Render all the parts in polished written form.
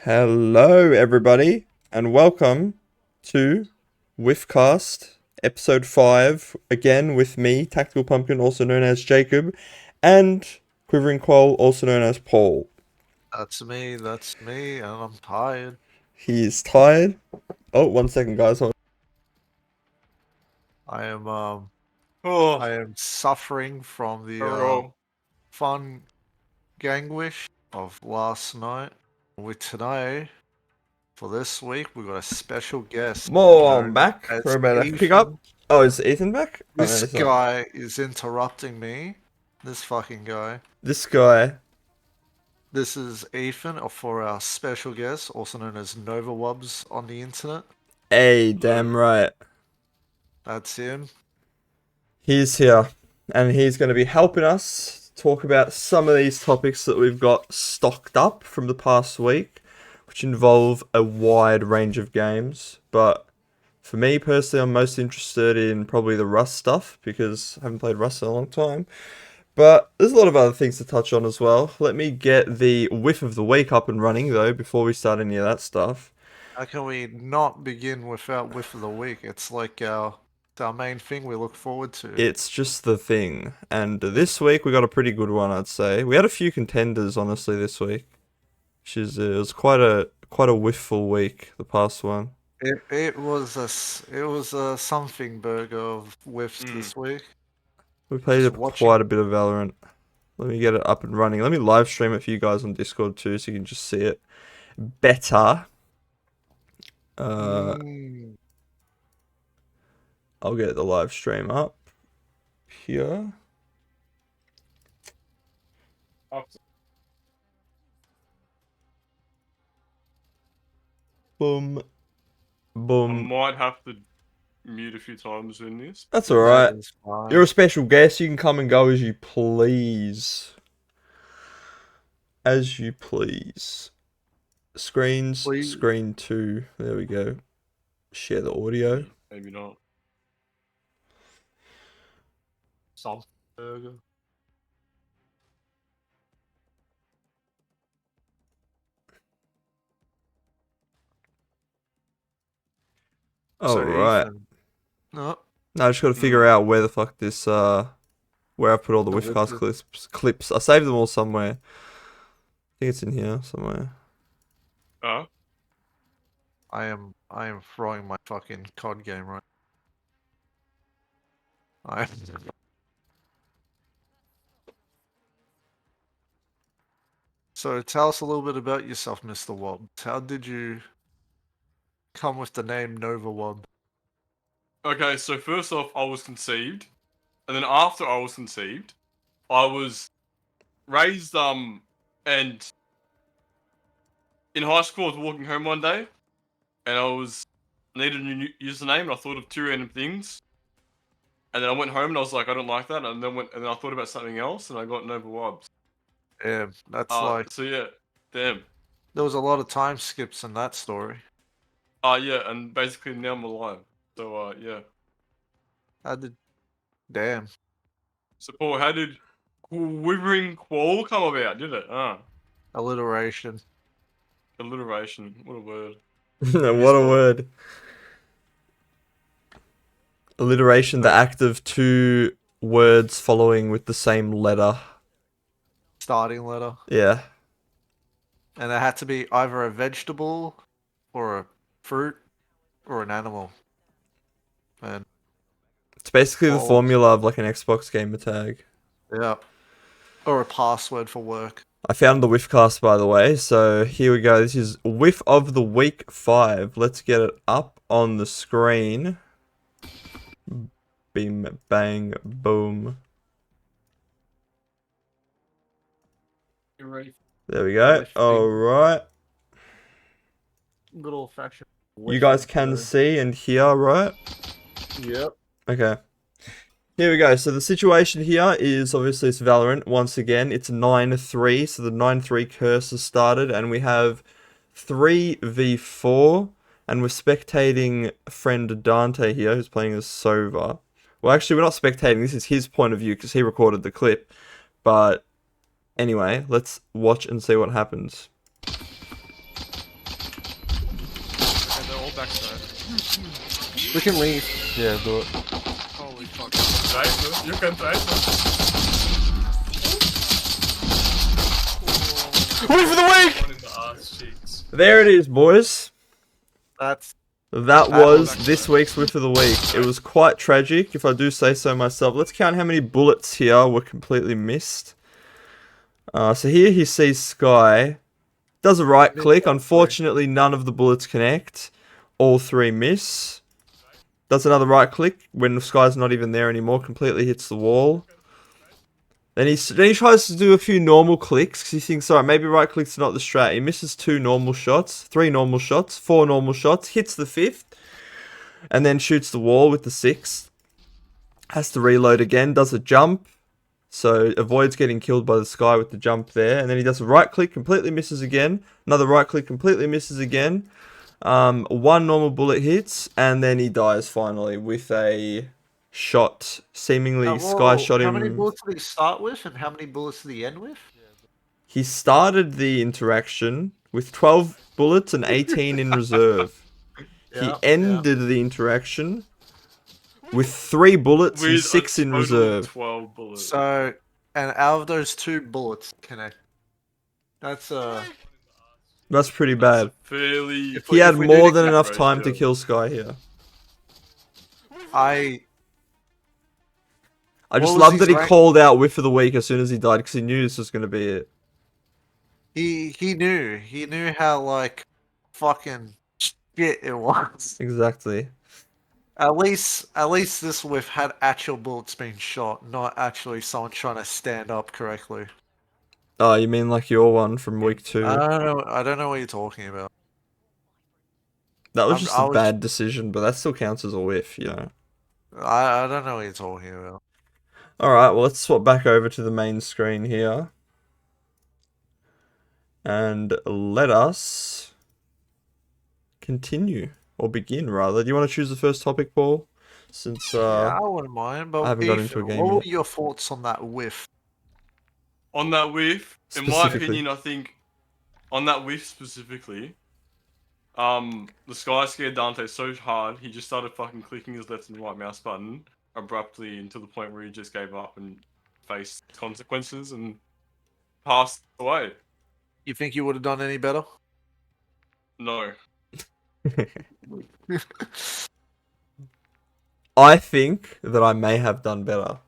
Hello, everybody, and welcome to Whiffcast, episode 5, again with me, Tactical Pumpkin, also known as Jacob, and Quivering Quoll, also known as Paul. That's me, and I'm tired. He is tired. Oh, 1 second, guys. Hold. I am suffering from the fun gangwish of last night. With today, for this week, we've got a special guest. More, I'm known back. as Sorry about that. Pick Ethan. up. Oh, is Ethan back? Oh, no, This he's not. guy is interrupting me. This fucking guy. This guy. This is Ethan for our special guest, also known as NovaWubbz on the internet. Hey, damn right. That's him. He's here, and he's going to be helping us talk about some of these topics that we've got stocked up from the past week, which involve a wide range of games. But for me personally, I'm most interested in probably the Rust stuff, because I haven't played Rust in a long time. But there's a lot of other things to touch on as well. Let me get the Whiff of the Week up and running, though, before we start any of that stuff. How can we not begin without Whiff of the Week? It's like our main thing we look forward to. It's just the thing. And this week we got a pretty good one, I'd say. We had a few contenders, honestly, this week. Which is, it was quite a whifful week, the past one. It was a something burger of whiffs this week. We played Just quite a bit of Valorant. Let me get it up and running. Let me live stream it for you guys on Discord too, so you can just see it better. I'll get the live stream up here. Boom. Boom. I might have to mute a few times in this. That's alright. That is fine. You're a special guest. You can come and go as you please. As you please. Screens. Please. Screen 2. There we go. Share the audio. Maybe not. Some burger. Alright. No. No, I just gotta figure out where the fuck this, where I put all the The Whiffcast clips. I saved them all somewhere. I think it's in here somewhere. Oh? I am throwing my fucking COD game right. So tell us a little bit about yourself, Mr. Wobbs. How did you come with the name NovaWubbz? Okay, so first off, I was conceived. And then after I was conceived, I was raised, and in high school I was walking home one day, and I needed a new username, and I thought of two random things. And then I went home and I was like, I don't like that, and then I thought about something else, and I got NovaWubbz. Yeah, that's like... So yeah, damn. There was a lot of time skips in that story. Yeah, and basically now I'm alive. So, yeah. Damn. So, Paul, how did Quivering Quoll come about, did it? Alliteration. Alliteration. What a word. What a word. Alliteration, the act of two words following with the same letter. Starting letter. Yeah. And it had to be either a vegetable or a fruit or an animal. And It's basically the formula of like an Xbox gamer tag. yeah. Or a password for work. I found the Whiffcast, by the way, so here we go. This is Whiff of the Week 5. Let's get it up on the screen. Bing, bang, boom. You ready? There we go. Alright. Good old fashioned. You guys can see and hear, right? Yep. Okay. Here we go. So the situation here is obviously it's Valorant. Once again, it's 9-3. So the 9-3 curse has started, and we have 3v4. And we're spectating friend Dante here, who's playing as Sova. Well, actually, we're not spectating. This is his point of view because he recorded the clip. But anyway, let's watch and see what happens. whole backside. We can leave. Yeah, do it. Holy fuck. Try to. You can try to. Whiff of the week! One in the ass cheeks. There it is, boys. That's That That was was this week's Whiff of the Week. It was quite tragic, if I do say so myself. Let's count how many bullets here were completely missed. So here he sees Sky. Does a right click. Unfortunately, none of the bullets connect. All 3 miss. Does another right click when the Sky's not even there anymore. Completely hits the wall. Then he tries to do a few normal clicks because he thinks, alright, maybe right click's not the strat. He misses 2 normal shots, 3 normal shots, 4 normal shots, hits the 5th, and then shoots the wall with the 6th. Has to reload again, does a jump, so avoids getting killed by the Sky with the jump there. And then he does a right click, completely misses again. Another right click, completely misses again. 1 normal bullet hits, and then he dies finally with a shot. Seemingly, Sky shot him. How many bullets did he start with, and how many bullets did he end with? He started the interaction with 12 bullets and 18 in reserve. He ended the interaction with 3 bullets and With 6 a in total of reserve. 12 bullets. So, and out of those 2 bullets connect. That's That's pretty bad. fairly. If He we- had if we more did than exact enough time to ratio. kill Sky here. I I just What was love his that he rank? called out Whiff of the Week as soon as he died because he knew this was going to be it. he knew how like fucking shit it was. Exactly. At least this whiff had actual bullets being shot, not actually someone trying to stand up correctly. Oh, you mean like your one from week 2? I don't know what you're talking about. That was I'm- just I a was- bad decision, but that still counts as a whiff, you know. I don't know what you're talking about. Alright, well, let's swap back over to the main screen here. And let us continue. Or begin, rather. Do you want to choose the first topic, Paul? Since, Yeah, I wouldn't mind, but I haven't got Ethan, into a game what were yet. your thoughts on that whiff? On that whiff, in my Specifically. opinion, I think on that whiff specifically, the Sky scared Dante so hard he just started fucking clicking his left and right mouse button abruptly until the point where he just gave up and faced consequences and passed away. You think you would have done any better? No. I think that I may have done better.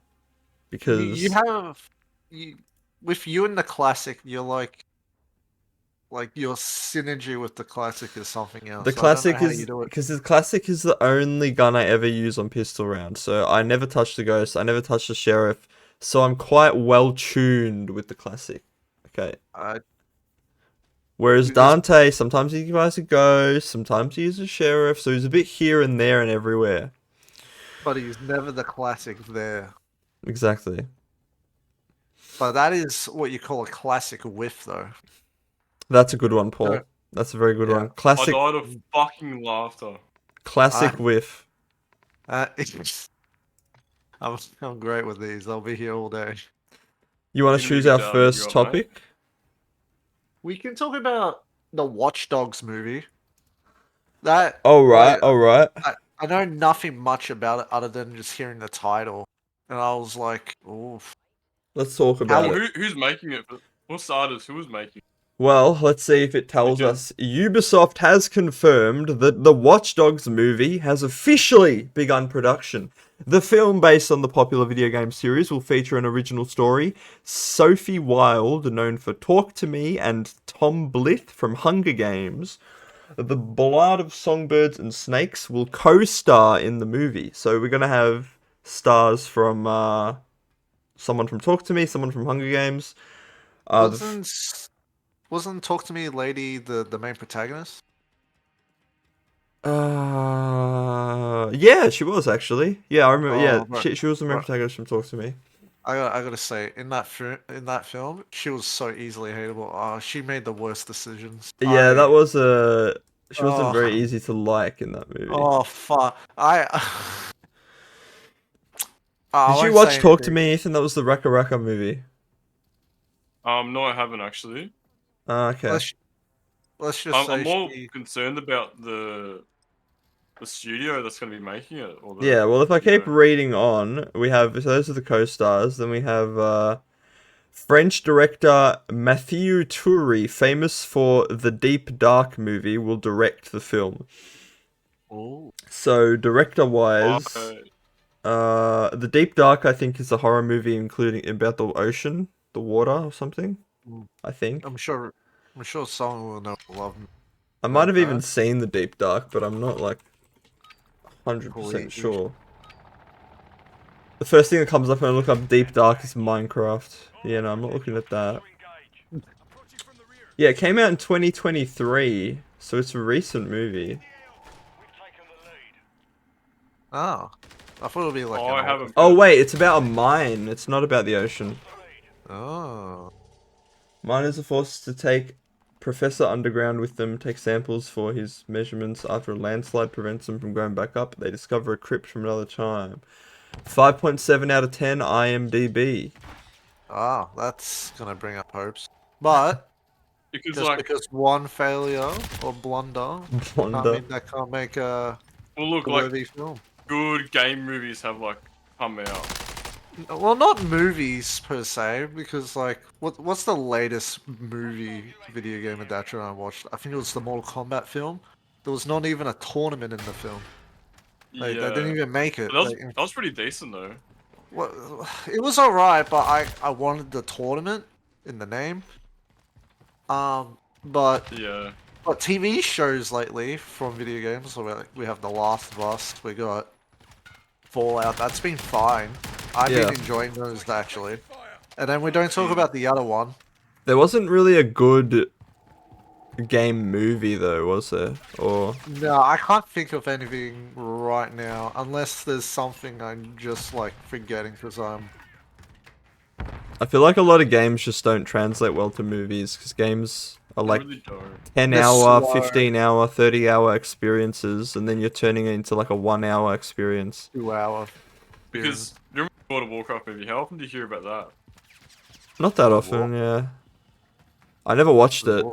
Because... You have with you in the classic, you're like your synergy with the classic is something else. The I don't know classic how is you do it. because the classic is the only gun I ever use on pistol round. So I never touch the ghost. I never touch the sheriff. So I'm quite well tuned with the classic. Okay. Whereas You just- Dante, sometimes he buys a ghost, sometimes he uses a sheriff. So he's a bit here and there and everywhere. But he's never the classic there. Exactly. But that is what you call a classic whiff, though. That's a good one, Paul. Yeah. That's a very good Yeah. one. I Classic, died of fucking laughter. classic I- whiff. I'm great with these. I'll be here all day. You want to Didn't choose we our get first you up, topic? We can talk about the Watch Dogs movie. That All right, like, all right. I know nothing much about it other than just hearing the title, and I was like, "Oof." Let's talk about it. Who's making it? For starters, who was making it? Well, let's see if it tells Because- us. Ubisoft has confirmed that the Watch Dogs movie has officially begun production. The film, based on the popular video game series, will feature an original story. Sophie Wilde, known for Talk to Me, and Tom Blyth from Hunger Games. The Blood of Songbirds and Snakes will co-star in the movie. So we're going to have stars from someone from Talk to Me, someone from Hunger Games. Wasn't Talk to Me Lady the main protagonist? Yeah, she was actually. Yeah, I remember. Yeah, right, she was the main right. protagonist from Talk to Me. I gotta say, in that film, she was so easily hateable. She made the worst decisions. Yeah, that was a. She wasn't Oh. very easy to like in that movie. Oh fuck! Did you watch Talk to Me, Ethan? That was the Raka Raka movie. No, I haven't actually. Okay. Let's just say I'm more she- concerned about the the studio that's going to be making it? Or the, Yeah, well, if I keep yeah. reading on, we have, so those are the co-stars, then we have French director Mathieu Turi, famous for the Deep Dark movie, will direct the film. Oh. So, director-wise, the Deep Dark, I think, is a horror movie including about the ocean, the water or something, I think. I'm sure someone will know love me. I might have that. even seen the Deep Dark, but I'm not, like, 100% Please. sure. The first thing that comes up when I look up Deep Dark is Minecraft. Yeah, no, I'm not looking at that. Yeah, it came out in 2023, so it's a recent movie. Ah, I thought it would be like. Oh, I haven't. Oh wait, it's about a mine. It's not about the ocean. Oh. Miners are forced to take Professor Underground with them, take samples for his measurements. After a landslide prevents them from going back up, they discover a crypt from another time. 5.7 out of 10 IMDb. Ah, that's gonna bring up hopes. But Because just like, because one failure or blunder, I mean that can't make a well, look, worthy like film. good game movies have like come out. Well, not movies per se, because like, what's the latest movie video game adaptation I watched? I think it was the Mortal Kombat film. There was not even a tournament in the film. Like, Yeah, they didn't even make it. but Like, that was pretty decent though. well, it was alright, but I wanted the tournament in the name. But Yeah. TV shows lately from video games, so we have The Last of Us, we got Fallout. That's been fine. I've been enjoying those actually. And then we don't talk about the other one. There wasn't really a good game movie though, was there? Or No, I can't think of anything right now, unless there's something I'm just like forgetting because I'm. I feel like a lot of games just don't translate well to movies because games are like Really don't. 10-hour, slow. 15-hour, 30-hour experiences, and then you're turning it into like a 1-hour experience. 2 hour. Because you remember the World of Warcraft movie? How often do you hear about that? Not that often, yeah. I never watched it.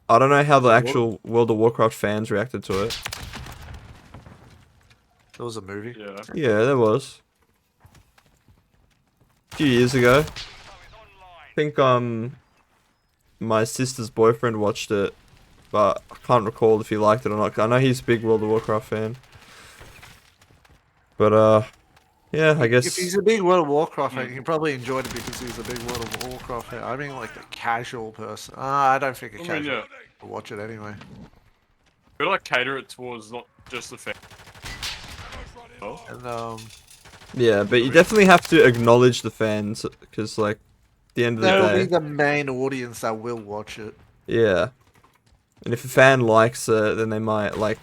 I don't know how the actual World of Warcraft fans reacted to it. There was a movie. Yeah. Yeah, there was. A few years ago. I think my sister's boyfriend watched it, but I can't recall if he liked it or not. I know he's a big World of Warcraft fan. But yeah, I guess If he's a big World of Warcraft fan, he probably enjoyed it because he's a big World of Warcraft fan. I mean, like a casual person. I don't think a casual yeah. will watch it anyway. We like cater it towards not just the fan. Oh. And yeah, but you definitely have to acknowledge the fans because, like, at the end of the that'll day, be the main audience that will watch it. yeah. And if a fan likes it, then they might like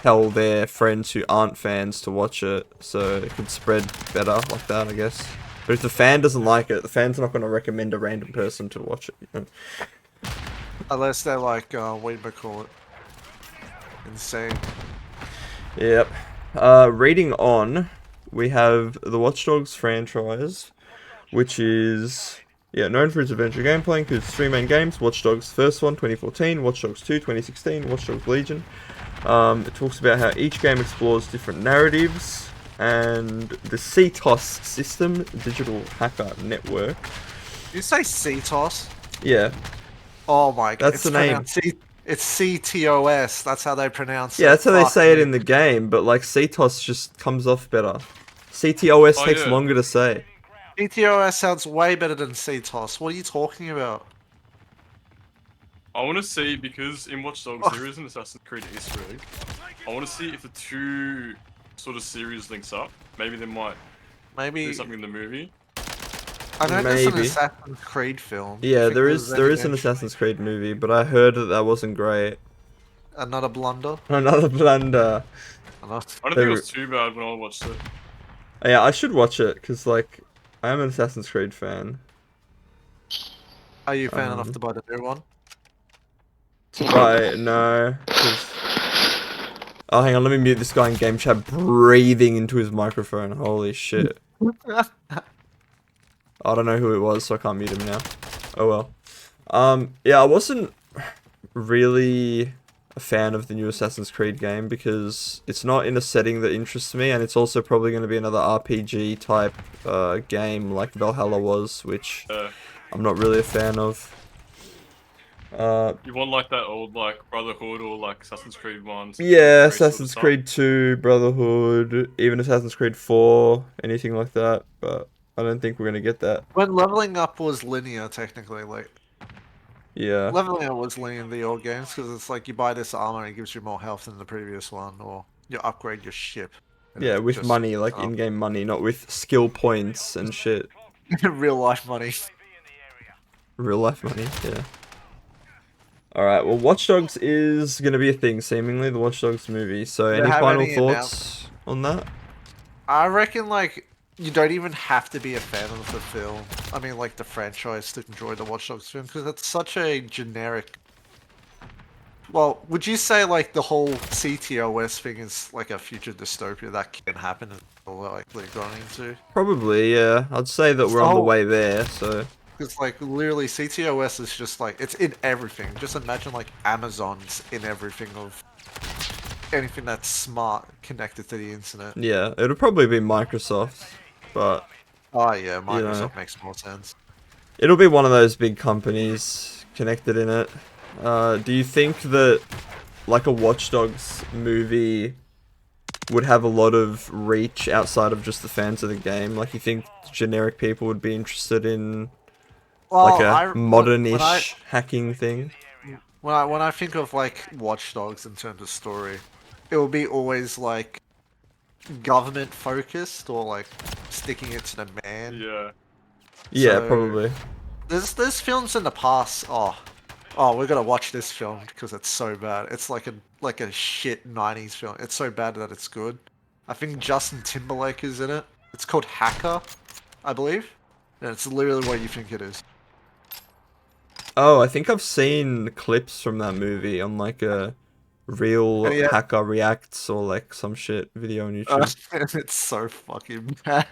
tell their friends who aren't fans to watch it, so it could spread better like that, I guess. But if the fan doesn't like it, the fan's not going to recommend a random person to watch it. You know? Unless they're like, what do you call it? Insane. Yep. Reading on, we have the Watch Dogs franchise, which is known for its adventure gameplay, includes 3 main games: Watch Dogs first one 2014, Watch Dogs 2 2016, Watch Dogs Legion. It talks about how each game explores different narratives, and the CTOS system, Digital Hacker Network. You say CTOS? Yeah. Oh my god. That's the name. It's CTOS. That's how they pronounce it. Yeah, that's how they say it me. in the game, but like CTOS just comes off better. CTOS takes longer to say. CTOS sounds way better than CTOS. What are you talking about? I want to see, because in Watch Dogs there is an Assassin's Creed Easter egg. I want to see if the two sort of series links up. Maybe they might do something in the movie. I know there's an Assassin's Creed film. Yeah, there is an Assassin's Creed movie, but I heard that wasn't great. Another blunder? Another blunder. I don't think it was too bad when I watched it. Yeah, I should watch it, because, like, I am an Assassin's Creed fan. Are you fan enough to buy the new one? Right, no. Oh, hang on, let me mute this guy in game chat breathing into his microphone. Holy shit. I don't know who it was, so I can't mute him now. Oh well. Yeah, I wasn't really a fan of the new Assassin's Creed game because it's not in a setting that interests me, and it's also probably going to be another RPG type game like Valhalla was, which I'm not really a fan of. You want like that old like Brotherhood or like Assassin's Creed 1? Yeah, Assassin's Creed 2, Brotherhood, even Assassin's Creed 4, anything like that, but I don't think we're going to get that. When leveling up was linear, technically, like Yeah. leveling up was linear in the old games because it's like you buy this armor and it gives you more health than the previous one, or you upgrade your ship. Yeah, with money, like in-game money, not with skill points and shit. Real life money. Real life money, yeah. Alright, well, Watch Dogs is going to be a thing, seemingly, the Watch Dogs movie. So, any final thoughts on that? I reckon, like, you don't even have to be a fan of the film. I mean, like, the franchise to enjoy the Watch Dogs film, because it's such a generic... Well, would you say, like, the whole CTOS thing is, like, a future dystopia that can happen and we're likely going into? Probably, yeah. I'd say that we're on the way there, so... Because, like, literally, CTOS is just, like, it's in everything. Just imagine, like, Amazon's in everything of anything that's smart connected to the internet. Yeah, it'll probably be Microsoft, but... Oh, yeah, Microsoft you know, makes more sense. It'll be one of those big companies connected in it. Do you think that, like, a Watch Dogs movie would have a lot of reach outside of just the fans of the game? Like, you think generic people would be interested in... like a modern-ish hacking thing. When I think of like Watch Dogs in terms of story, it will be always like government focused or like sticking it to the man. Yeah. Yeah, So, probably. There's films in the past. Oh, we're gonna watch this film because it's so bad. It's like a shit '90s film. It's so bad that it's good. I think Justin Timberlake is in it. It's called Hacker, I believe, and it's literally what you think it is. Oh, I think I've seen clips from that movie on like a real hacker reacts or like some shit video on YouTube. It's so fucking bad.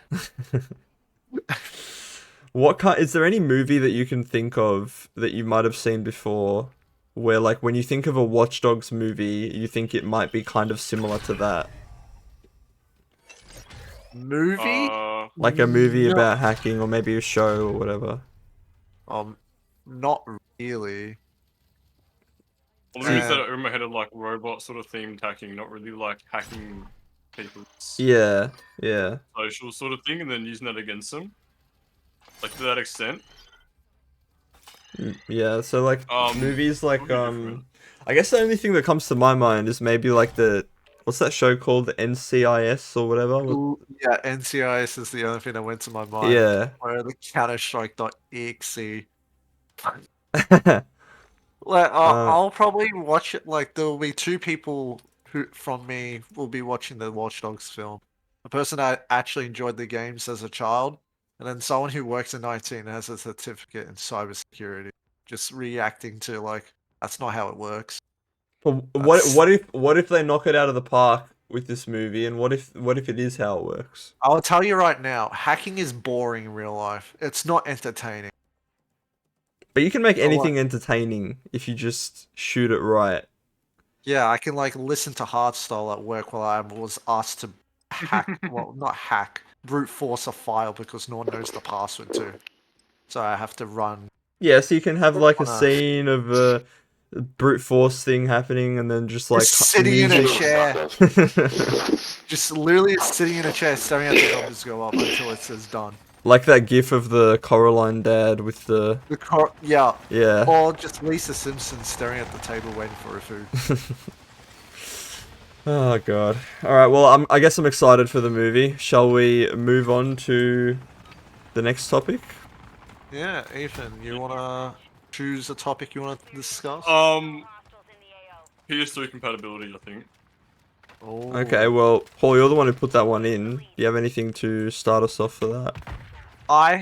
What kind? Is there any movie that you can think of that you might have seen before, where like when you think of a Watch Dogs movie, you think it might be kind of similar to that? Movie? Like a movie about hacking, or maybe a show or whatever. Not really. Well, the movies that are in my head are like robot sort of themed hacking, not really like hacking people's yeah social sort of thing, and then using that against them. Like to that extent. Yeah, so like movies like I guess the only thing that comes to my mind is maybe like the what's that show called, the NCIS or whatever? Yeah, NCIS is the only thing that went to my mind. Yeah. Or the Counter-Strike.exe. Like, I'll probably watch it. Like, there will be two people who from me will be watching the Watch Dogs film. A person that actually enjoyed the games as a child, and then someone who works in IT and has a certificate in cybersecurity, just reacting to like that's not how it works. But what if they knock it out of the park with this movie, and what if it is how it works? I'll tell you right now, hacking is boring in real life. It's not entertaining. But you can make anything entertaining if you just shoot it right. Yeah, I can like listen to Hardstyle at work while I was asked to hack, well, not hack, brute force a file because no one knows the password to. So I have to run. Yeah, so you can have like a scene of a brute force thing happening, and then just like sitting in a chair. Just literally sitting in a chair, staring at the numbers go up until it says done. Like that gif of the Coraline dad with the... yeah. Yeah. Or just Lisa Simpson staring at the table waiting for her food. Oh god. Alright, well I guess I'm excited for the movie. Shall we move on to the next topic? Yeah, Ethan, you wanna choose a topic you wanna discuss? PS3 compatibility, I think. Oh. Okay, well, Paul, you're the one who put that one in. Do you have anything to start us off for that? I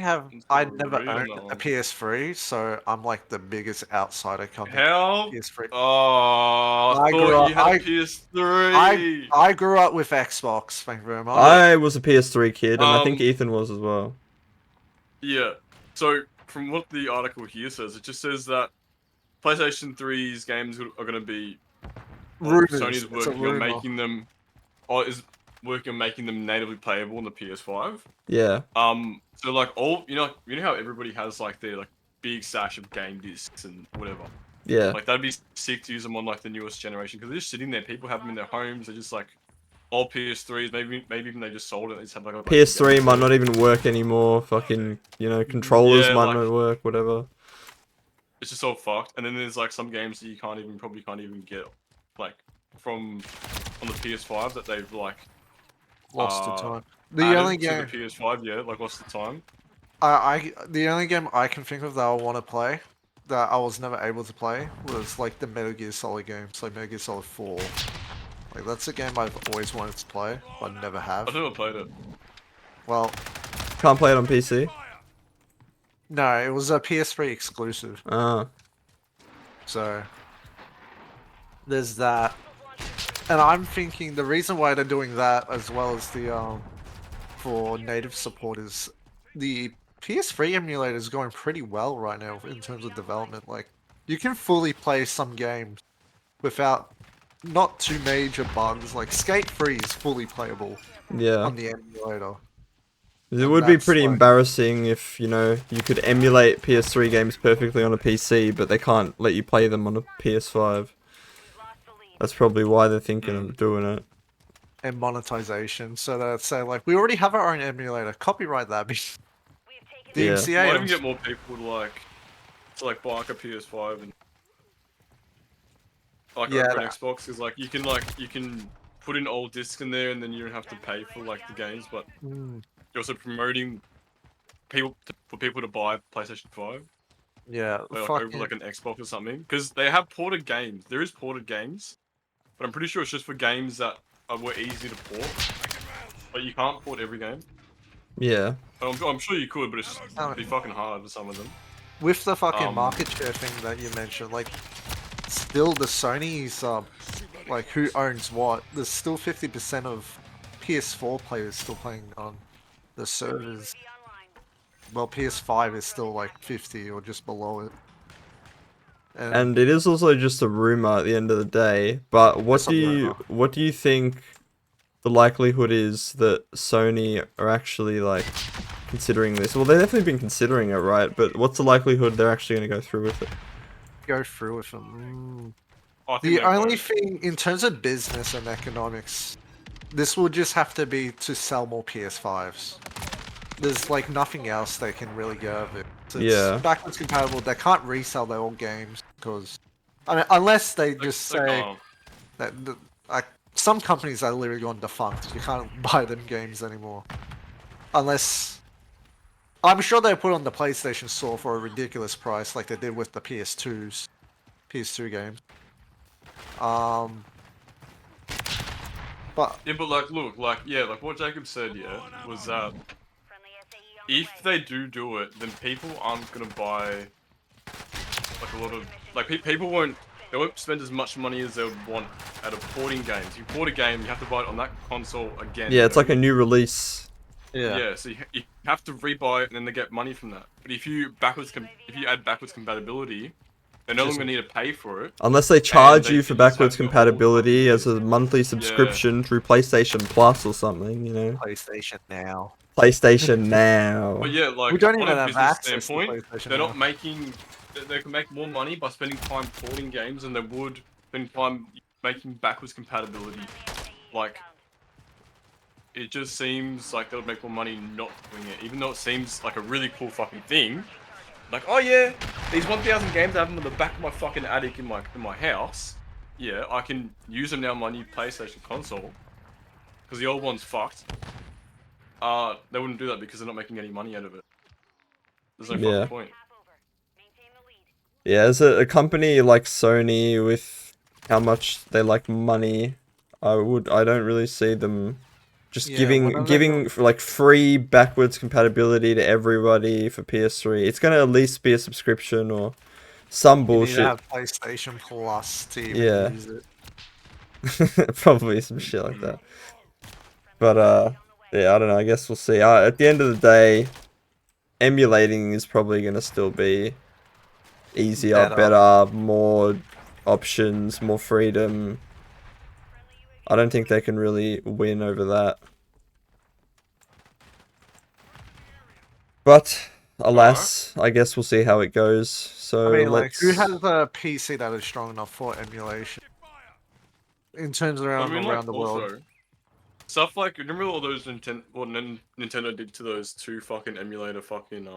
never owned a PS3, so I'm like the biggest outsider coming. How? PS3. Oh, I thought you had a PS3. I grew up with Xbox, thank you very much. I was a PS3 kid, and I think Ethan was as well. Yeah, so from what the article here says, it just says that PlayStation 3's games are going to be Rumours. Sony's It's a working on rumour. making them, or is working on making them natively playable on the PS5. Yeah. So like all you know how everybody has like their like big stash of game discs and whatever. Yeah. Like that'd be sick to use them on like the newest generation because they're just sitting there. People have them in their homes. They're just like old PS3s. Maybe even they just sold it. They just have like a bunch of PS3 games might there. not even work anymore. Fucking, you know, controllers Yeah, might like- not work. Whatever. It's just all fucked. And then there's like some games that you probably can't even get like from on the PS5 that they've like Lost to time. The added only to game the PS5, yeah, like what's the time? the only game I can think of that I want to play that I was never able to play was like the Metal Gear Solid games, like Metal Gear Solid 4. Like that's a game I've always wanted to play, but never have. I've never played it. Well, Can't play it on PC. no, it was a PS3 exclusive. Ah. So there's that. And I'm thinking the reason why they're doing that as well as the for native support is the PS3 emulator is going pretty well right now in terms of development. Like you can fully play some games without not too major bugs. Like Skate 3 is fully playable Yeah. on the emulator. It And would be that's pretty like- embarrassing if, you know, you could emulate PS3 games perfectly on a PC, but they can't let you play them on a PS5. That's probably why they're thinking of doing it. And monetization, so that say like we already have our own emulator. Copyright that. The Yeah. MCA Might even get more people to like buy like a PS5 and like Yeah, over an that- Xbox because like you can put in old discs in there and then you don't have to pay for like the games, but Mm, you're also promoting for people to buy PlayStation 5 yeah, like, fucking- over like an Xbox or something because they have ported games. There is ported games, but I'm pretty sure it's just for games that were easy to port. But you can't port every game. Yeah. I'm sure you could, but it's Oh. it'd be fucking hard with some of them. with the fucking Um, market share thing that you mentioned, like still the Sony's like who owns what, there's still 50% of PS4 players still playing on the servers. Well, PS5 is still like 50 or just below it. And it is also just a rumor at the end of the day, but what It's a do you think the likelihood is that Sony are actually like considering this? Well, they've definitely been considering it, right? But what's the likelihood they're actually going to go through with it? go through with them. I think The they'll only go. thing in terms of business and economics, this will just have to be to sell more PS5s. There's like nothing else they can really get out of it. So it's Yeah. backwards compatible. They can't resell their old games because, I mean, unless they Like- just like, say oh, that like some companies are literally gone defunct. You can't buy them games anymore, unless I'm sure they put on the PlayStation Store for a ridiculous price, like they did with the PS2 games. But yeah, but like, look, like, yeah, like what Jacob said, yeah, was that if they do it, then people aren't gonna buy like a lot of like people won't spend as much money as they would want out of porting games. You port a game, you have to buy it on that console again. Yeah, it's you like a new release. yeah. So you have to rebuy it and then they get money from that. But if you add backwards compatibility, they're no longer need to pay for it. Unless they charge they you for can just backwards have the old compatibility as fucking a monthly subscription through PlayStation Plus or something, you know. PlayStation now. PlayStation Now. But yeah, like We don't on even a have business access to standpoint, PlayStation they're now. not making. They can make more money by spending time porting games than they would spend time making backwards compatibility. Like, it just seems like they would make more money not doing it, even though it seems like a really cool fucking thing. Like, oh yeah, these 1,000 games I have them on the back of my fucking attic in my house. Yeah, I can use them now on my new PlayStation console because the old one's fucked. They wouldn't do that because they're not making any money out of it. There's no Yeah. fucking point. Yeah, as a company like Sony with how much they like money, I don't really see them just Yeah, giving whatever they like free backwards compatibility to everybody for PS3. It's gonna at least be a subscription or some You need to bullshit. have PlayStation Plus to even Yeah. use it. Probably some shit like that. But yeah, I don't know. I guess we'll see. At the end of the day, emulating is probably gonna still be easier, Better. better, more options, more freedom. I don't think they can really win over that. But alas, I guess we'll see how it goes. So I mean, like, let's. who has a PC that is strong enough for emulation? In terms around the world. Also, stuff like, remember all those Nintendo did to those two fucking emulator fucking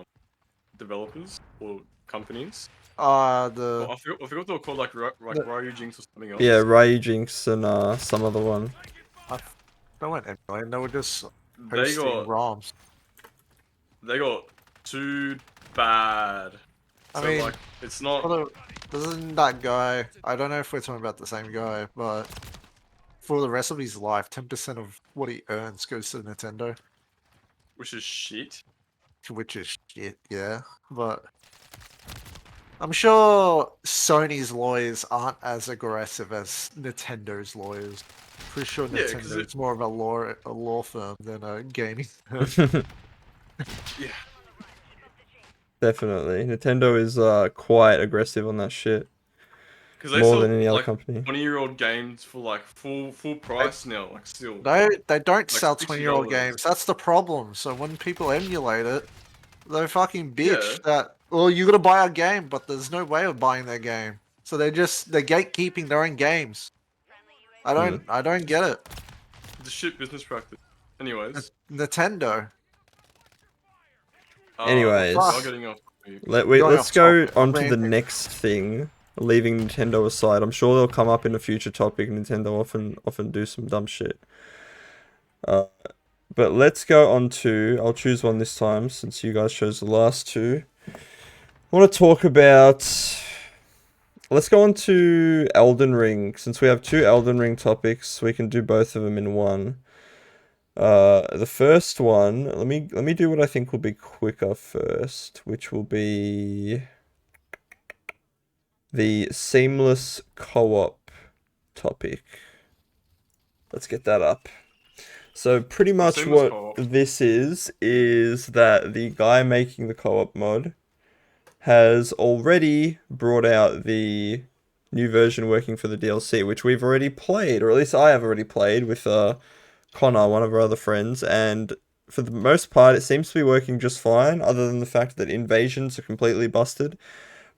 developers or companies? I forgot what they were called, like Ryujinx or something else. Yeah, Ryujinx and some other one. They weren't emulating, they were just They hosting ROMs. They got too bad. I So, mean, like, it's not. Doesn't that guy? I don't know if we're talking about the same guy, but for the rest of his life, 10% of what he earns goes to Nintendo, Which is shit. which is shit. Yeah, but I'm sure Sony's lawyers aren't as aggressive as Nintendo's lawyers. Pretty sure Nintendo is more of a law firm than a gaming firm. Yeah. Definitely. Nintendo is quite aggressive on that shit. Because they More sell, than any other like, company. 20-year-old games for like full price now, like still. They don't Like sell $60. 20-year-old games. That's the problem. So when people emulate it, they fucking bitch that, well, you gotta buy our game, but there's no way of buying their game. So they're gatekeeping their own games. I don't get it. It's a shit business practice. Anyways. Nintendo. Anyways, let's let's go on to the next thing. Leaving Nintendo aside, I'm sure they'll come up in a future topic. Nintendo often do some dumb shit. But let's go on to. I'll choose one this time since you guys chose the last two. I want to talk about. Let's go on to Elden Ring. Since we have two Elden Ring topics, we can do both of them in one. The first one, let me do what I think will be quicker first, which will be the seamless co-op topic. Let's get that up. So pretty much what this is that the guy making the co-op mod has already brought out the new version working for the DLC, which we've already played, or at least I have already played with Connor, one of our other friends, and for the most part it seems to be working just fine, other than the fact that invasions are completely busted,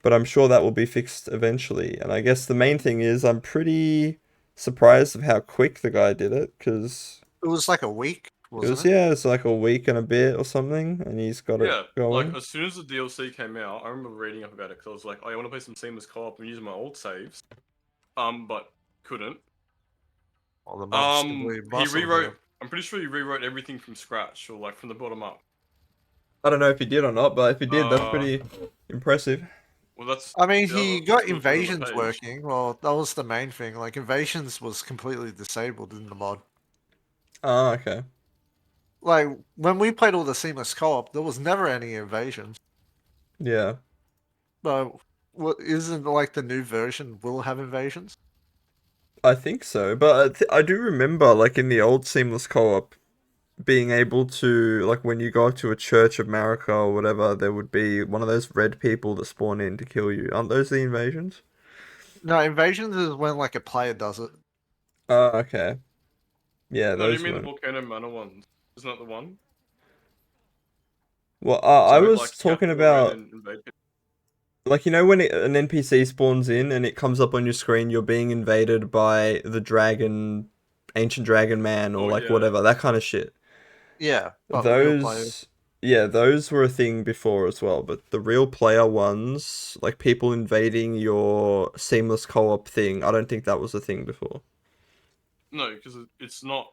but I'm sure that will be fixed eventually. And I guess the main thing is I'm pretty surprised of how quick the guy did it, because it was like a week, wasn't it? Yeah, it's like a week and a bit or something, and he's got it going. Like as soon as the DLC came out, I remember reading up about it because I was like, oh, I want to play some seamless co-op and using my old saves, but couldn't. He rewrote. I'm pretty sure he rewrote everything from scratch or like from the bottom up. I don't know if he did or not, but if he did, that's pretty impressive. Well, that's. I mean, he got invasions working. Well, that was the main thing. Like invasions was completely disabled in the mod. Oh, okay. Like when we played all the seamless co-op, there was never any invasions. Yeah. But isn't like the new version will have invasions? I think so, but I do remember, like, in the old Seamless Co-op, being able to, like, when you go to a Church of Marika or whatever, there would be one of those red people that spawn in to kill you. Aren't those the invasions? No, invasions is when, like, a player does it. Oh, okay. Yeah, those. No, do you mean the Volcano Manor ones? Isn't that the one? Well, I was like, talking about... Like, you know when an NPC spawns in and it comes up on your screen, you're being invaded by the dragon, ancient dragon man, or whatever, that kind of shit. Yeah. Those were a thing before as well, but the real player ones, like people invading your seamless co-op thing, I don't think that was a thing before. No, because it's not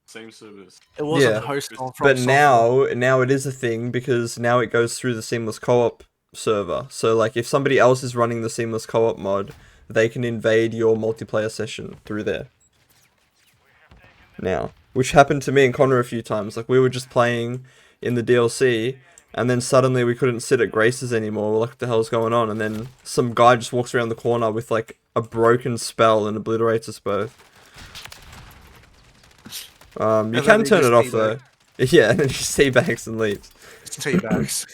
same service. It wasn't hosted on But now it is a thing because now it goes through the seamless co-op server. So like if somebody else is running the seamless co-op mod, they can invade your multiplayer session through there. Now, which happened to me and Connor a few times. Like we were just playing in the DLC and then suddenly we couldn't sit at Grace's anymore. We're like, what the hell's going on? And then some guy just walks around the corner with like a broken spell and obliterates us both. You can turn it off though. Yeah, and then he teabags and leaves. Teabags.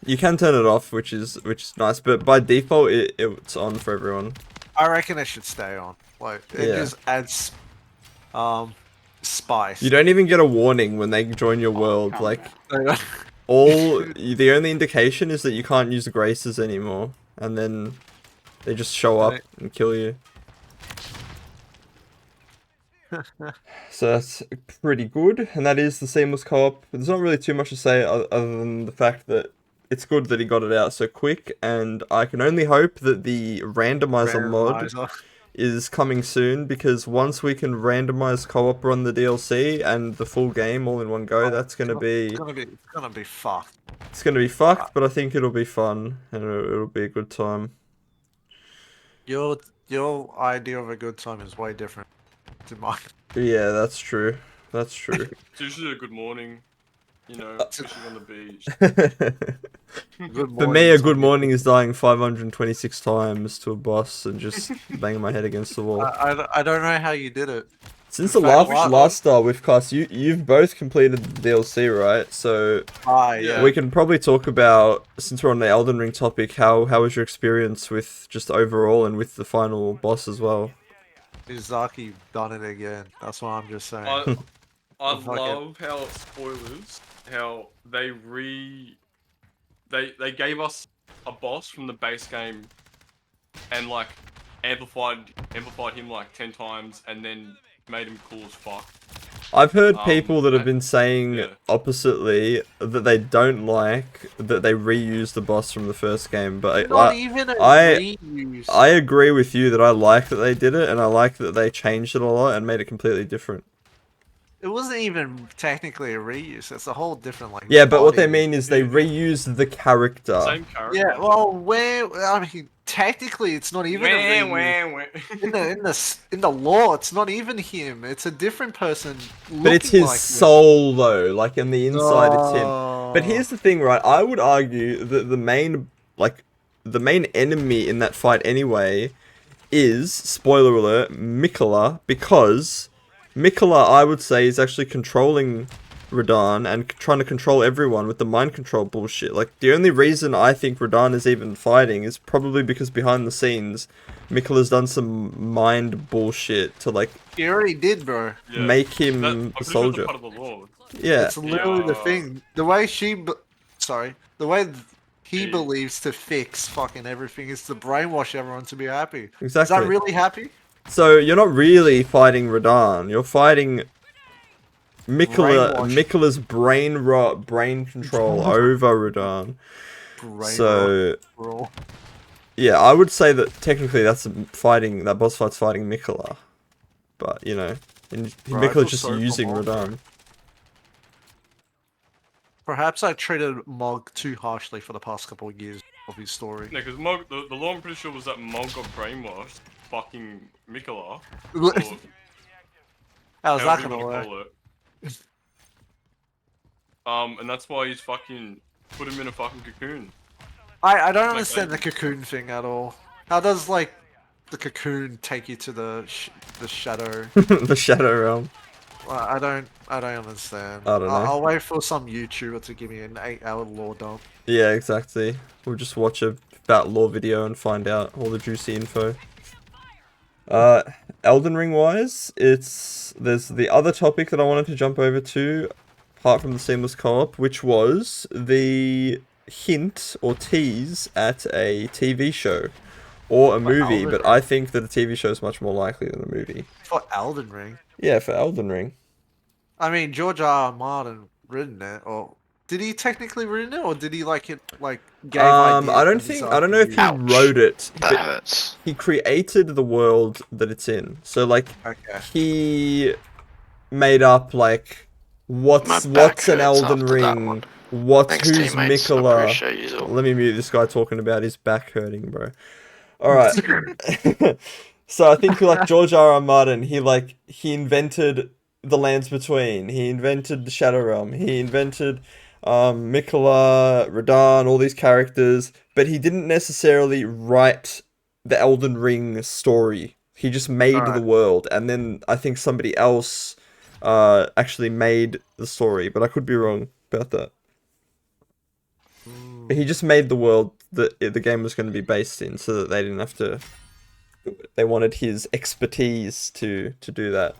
You can turn it off, which is nice, but by default it's on for everyone. I reckon it should stay on. Like it just adds Spice. You don't even get a warning when they join your world. Like, the only indication is that you can't use the graces anymore, and then they just show up and kill you. So that's pretty good, and that is the seamless co-op. There's not really too much to say other than the fact that it's good that he got it out so quick, and I can only hope that the randomizer mod is coming soon, because once we can randomize co-op run the DLC and the full game all in one go, that's gonna be fucked. It's gonna be fucked, but I think it'll be fun and it'll be a good time. Your idea of a good time is way different to mine. Yeah, that's true. That's true. It's usually a good morning, you know, fishing on the beach. For me, a good morning is dying 526 times to a boss and just banging my head against the wall. I don't know how you did it. Since the last Whiffcast, you've both completed the DLC, right? So yeah. we can probably talk about, since we're on the Elden Ring topic, how was your experience with just overall and with the final boss as well? Izaki done it again. That's what I'm just saying. I love how spoilers, how they gave us a boss from the base game and like amplified him like 10 times and then made him cool as fuck. I've heard people that have been saying oppositely, that they don't like that they reused the boss from the first game, but I agree with you that I like that they did it, and I like that they changed it a lot and made it completely different. It wasn't even technically a reuse. It's a whole different like. Yeah, but what they mean is they reused the character. Same character. Yeah, well, I mean, technically, it's not even a reuse. In the lore, it's not even him. It's a different person. But it's his soul, though. Like in the inside, it's him. But here's the thing, right? I would argue that the main enemy in that fight, anyway, is, spoiler alert, Miquella, because Miquella, I would say, is actually controlling Radahn and trying to control everyone with the mind control bullshit. Like, the only reason I think Radahn is even fighting is probably because behind the scenes, Miquella's done some mind bullshit to, like... He already did, bro. Make him a soldier. Yeah. It's literally the thing. The way the way he believes to fix fucking everything is to brainwash everyone to be happy. Exactly. Is that really happy? So, you're not really fighting Radahn, you're fighting Miquella's brain control over Radahn. Yeah, I would say that technically that boss fight's fighting Miquella. But, you know, Miquella's just using Radahn. Perhaps I treated Mog too harshly for the past couple of years of his story. No, because Mog, the law I'm pretty sure was that Mog got brainwashed, fucking Miquella. How's that gonna work? And that's why he's fucking put him in a fucking cocoon. I don't understand the cocoon thing at all. How does like the cocoon take you to the shadow? The shadow realm. I don't understand. I don't know. I'll wait for some YouTuber to give me an 8-hour lore dump. Yeah, exactly. We'll just watch a about lore video and find out all the juicy info. Elden Ring wise, there's the other topic that I wanted to jump over to, apart from the seamless co-op, which was the hint or tease at a TV show or a movie, but I think that a TV show is much more likely than a movie. For Elden Ring? Yeah, for Elden Ring. I mean, George R. Martin written it, or did he technically written it, or did he like it gave ideas? I don't know if he wrote it. That hurts. He created the world that it's in. So like he made up like what's an Elden Ring? Who's Miquella? Let me mute this guy talking about his back hurting, bro. Alright. So I think like George R. R. Martin, he invented the Lands Between. He invented the Shadow Realm. He invented Miquella, Radahn, all these characters, but he didn't necessarily write the Elden Ring story. He just made the world, and then I think somebody else actually made the story, but I could be wrong about that. But he just made the world that the game was going to be based in, so that they didn't have to. They wanted his expertise to do that.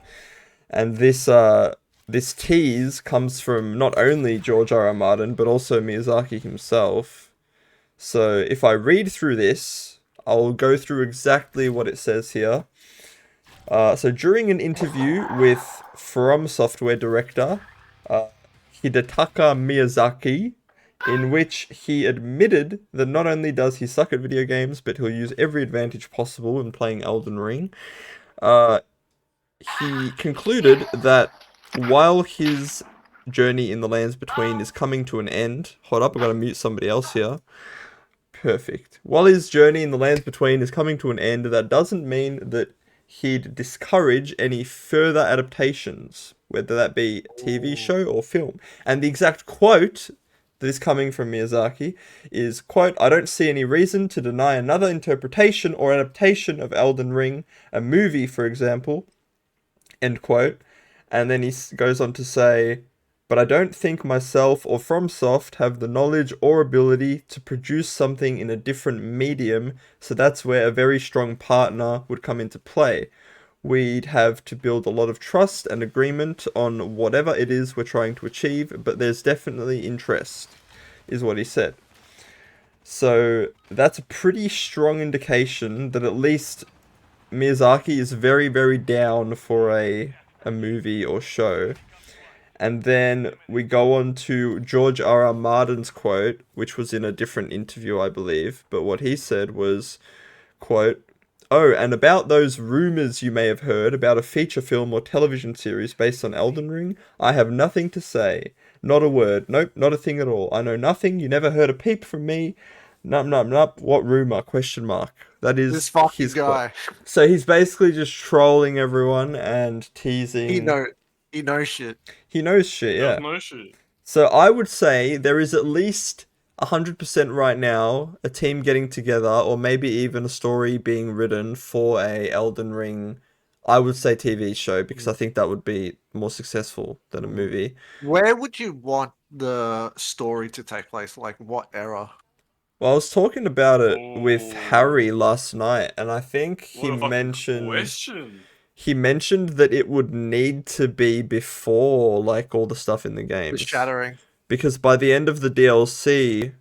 And this tease comes from not only George R. R. Martin, but also Miyazaki himself. So if I read through this, I'll go through exactly what it says here. So during an interview with From Software director Hidetaka Miyazaki, in which he admitted that not only does he suck at video games, but he'll use every advantage possible in playing Elden Ring, he concluded that while his journey in the lands between is coming to an end... Hold up, I've got to mute somebody else here. Perfect. While his journey in the lands between is coming to an end, that doesn't mean that he'd discourage any further adaptations, whether that be TV show or film. And the exact quote that is coming from Miyazaki is, quote, "I don't see any reason to deny another interpretation or adaptation of Elden Ring, a movie, for example," end quote. And then he goes on to say, "But I don't think myself or FromSoft have the knowledge or ability to produce something in a different medium, so that's where a very strong partner would come into play. We'd have to build a lot of trust and agreement on whatever it is we're trying to achieve, but there's definitely interest," is what he said. So that's a pretty strong indication that at least Miyazaki is very, very down for a movie or show. And then we go on to George R. R. Martin's quote, which was in a different interview, I believe. But what he said was, quote, "Oh, and about those rumours you may have heard about a feature film or television series based on Elden Ring, I have nothing to say. Not a word. Nope, not a thing at all. I know nothing. You never heard a peep from me. Nup, nup, nup. What rumour? Question mark." That is This fucking his guy. quote. So he's basically just trolling everyone and teasing. He knows shit. He knows shit, yeah. No shit. So I would say there is at least 100% right now a team getting together, or maybe even a story being written for a Elden Ring, I would say TV show, because I think that would be more successful than a movie. Where would you want the story to take place? Like, what era? Well, I was talking about it with Oh. Harry last night, and I think What a fucking question. he mentioned that it would need to be before, like, all the stuff in the game. The Shattering. Because by the end of the DLC,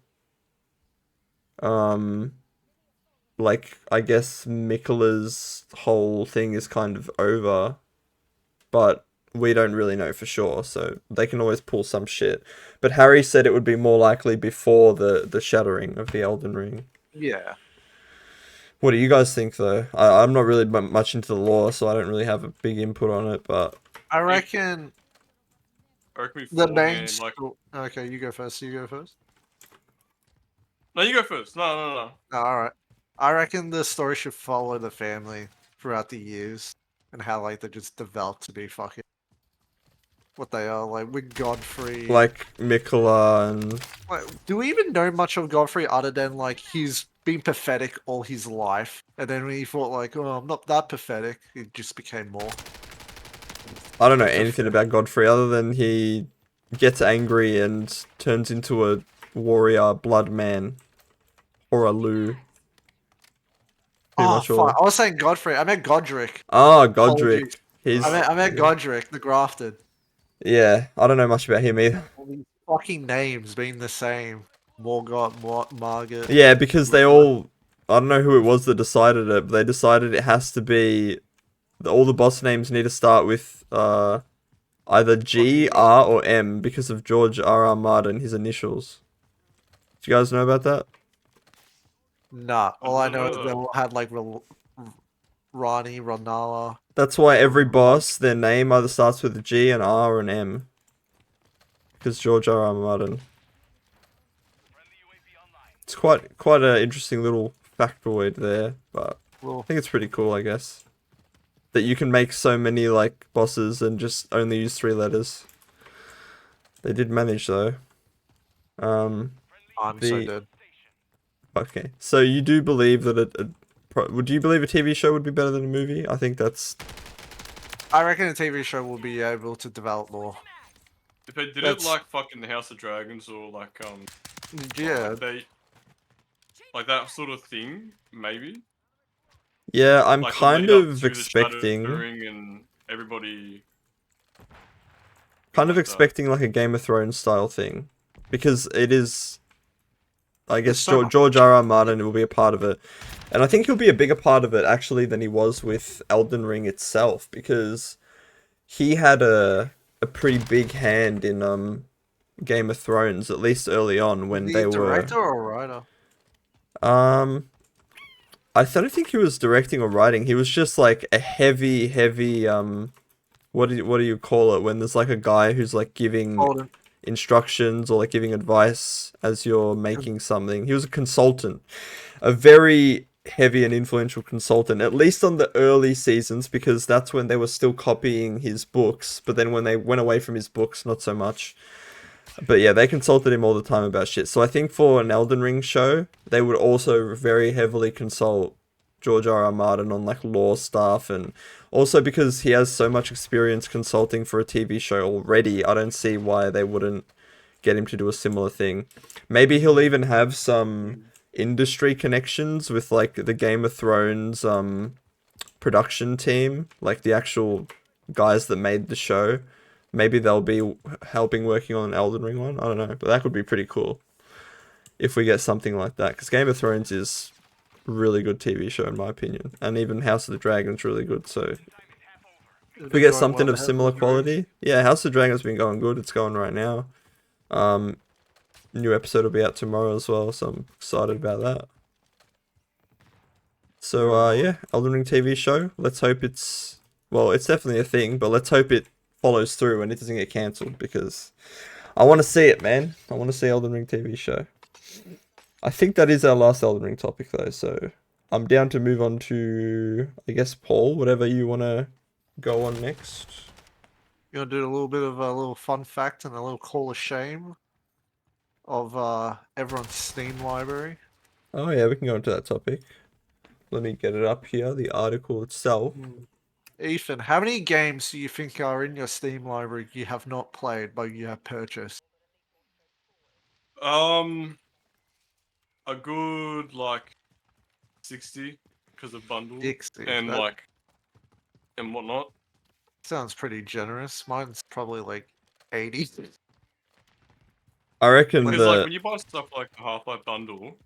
like, I guess Miquella's whole thing is kind of over, but we don't really know for sure, so they can always pull some shit. But Harry said it would be more likely before the shattering of the Elden Ring. Yeah. What do you guys think, though? I'm not really much into the lore, so I don't really have a big input on it, but... I reckon the main... beforehand, like... Okay, you go first. You go first. No, you go first. No. Alright. I reckon the story should follow the family throughout the years, and how, like, they just developed to be fucking... what they are, like, with Godfrey. Like Miquella and... Like, do we even know much of Godfrey other than, like, he's been pathetic all his life, and then when he thought, like, oh, I'm not that pathetic, he just became more. I don't know anything about Godfrey other than he gets angry and turns into a warrior blood man. Or a Lou. Oh, fuck. I was saying Godfrey. I meant Godric. Oh, Godric. Apologies. I meant Godric, the Grafted. Yeah, I don't know much about him either. All these fucking names being the same. Morgoth, Margit. Yeah, because they all... I don't know who it was that decided it, but they decided it has to be... all the boss names need to start with either G, R, or M because of George R. R. Martin, his initials. Do you guys know about that? Nah, all I know is they all had, like, Rani, Ronala. That's why every boss, their name either starts with a G, an R, or an M. Because George R. R. Martin. It's quite an interesting little factoid there, but I think it's pretty cool, I guess. That you can make so many, like, bosses and just only use 3 letters. They did manage, though. I'm so dead. Okay, so you do believe that would you believe a TV show would be better than a movie? I think that's... I reckon a TV show will be able to develop more. If they did it like fucking House of Dragons or like yeah, like that sort of thing, maybe. Yeah, I'm Like, kind lead up of to the expecting... Shattering and everybody kind of like that. expecting like a Game of Thrones style thing, because it is. I guess so much- George R. R. Martin will be a part of it, and I think he'll be a bigger part of it actually than he was with Elden Ring itself, because he had a pretty big hand in Game of Thrones, at least early on when the they were. director or writer? I don't think he was directing or writing. He was just like a heavy what do you call it when there's like a guy who's like giving Holden. instructions or like giving advice as you're making something. He was a consultant, a very heavy and influential consultant, at least on the early seasons, because that's when they were still copying his books. But then when they went away from his books, not so much. But yeah, they consulted him all the time about shit. So I think for an Elden Ring show, they would also very heavily consult George R. R. Martin on like lore stuff, and also because he has so much experience consulting for a TV show already, I don't see why they wouldn't get him to do a similar thing. Maybe he'll even have some industry connections with like the Game of Thrones production team, like the actual guys that made the show. Maybe they'll be helping working on an Elden Ring one. I don't know, but that could be pretty cool if we get something like that. Because Game of Thrones is a really good TV show in my opinion, and even House of the Dragon's really good. So if we get something of similar quality, yeah, House of the Dragon's been going good. It's going right now. New episode will be out tomorrow as well, so I'm excited about that. So yeah, Elden Ring TV show. Let's hope it's definitely a thing, but let's hope it follows through and it doesn't get cancelled, because I want to see it, man. I want to see Elden Ring TV show. I think that is our last Elden Ring topic though, so I'm down to move on to, I guess, Paul, whatever you want to go on next. You want to do a little bit of a little fun fact and a little call of shame of everyone's Steam library? Oh yeah, we can go into that topic. Let me get it up here, the article itself. Ethan, how many games do you think are in your Steam library you have not played but you have purchased? A good like 60 because of bundle 60, and that- like and whatnot. Sounds pretty generous. Mine's probably like 80. I reckon Because like when you buy stuff like the Half-Life bundle,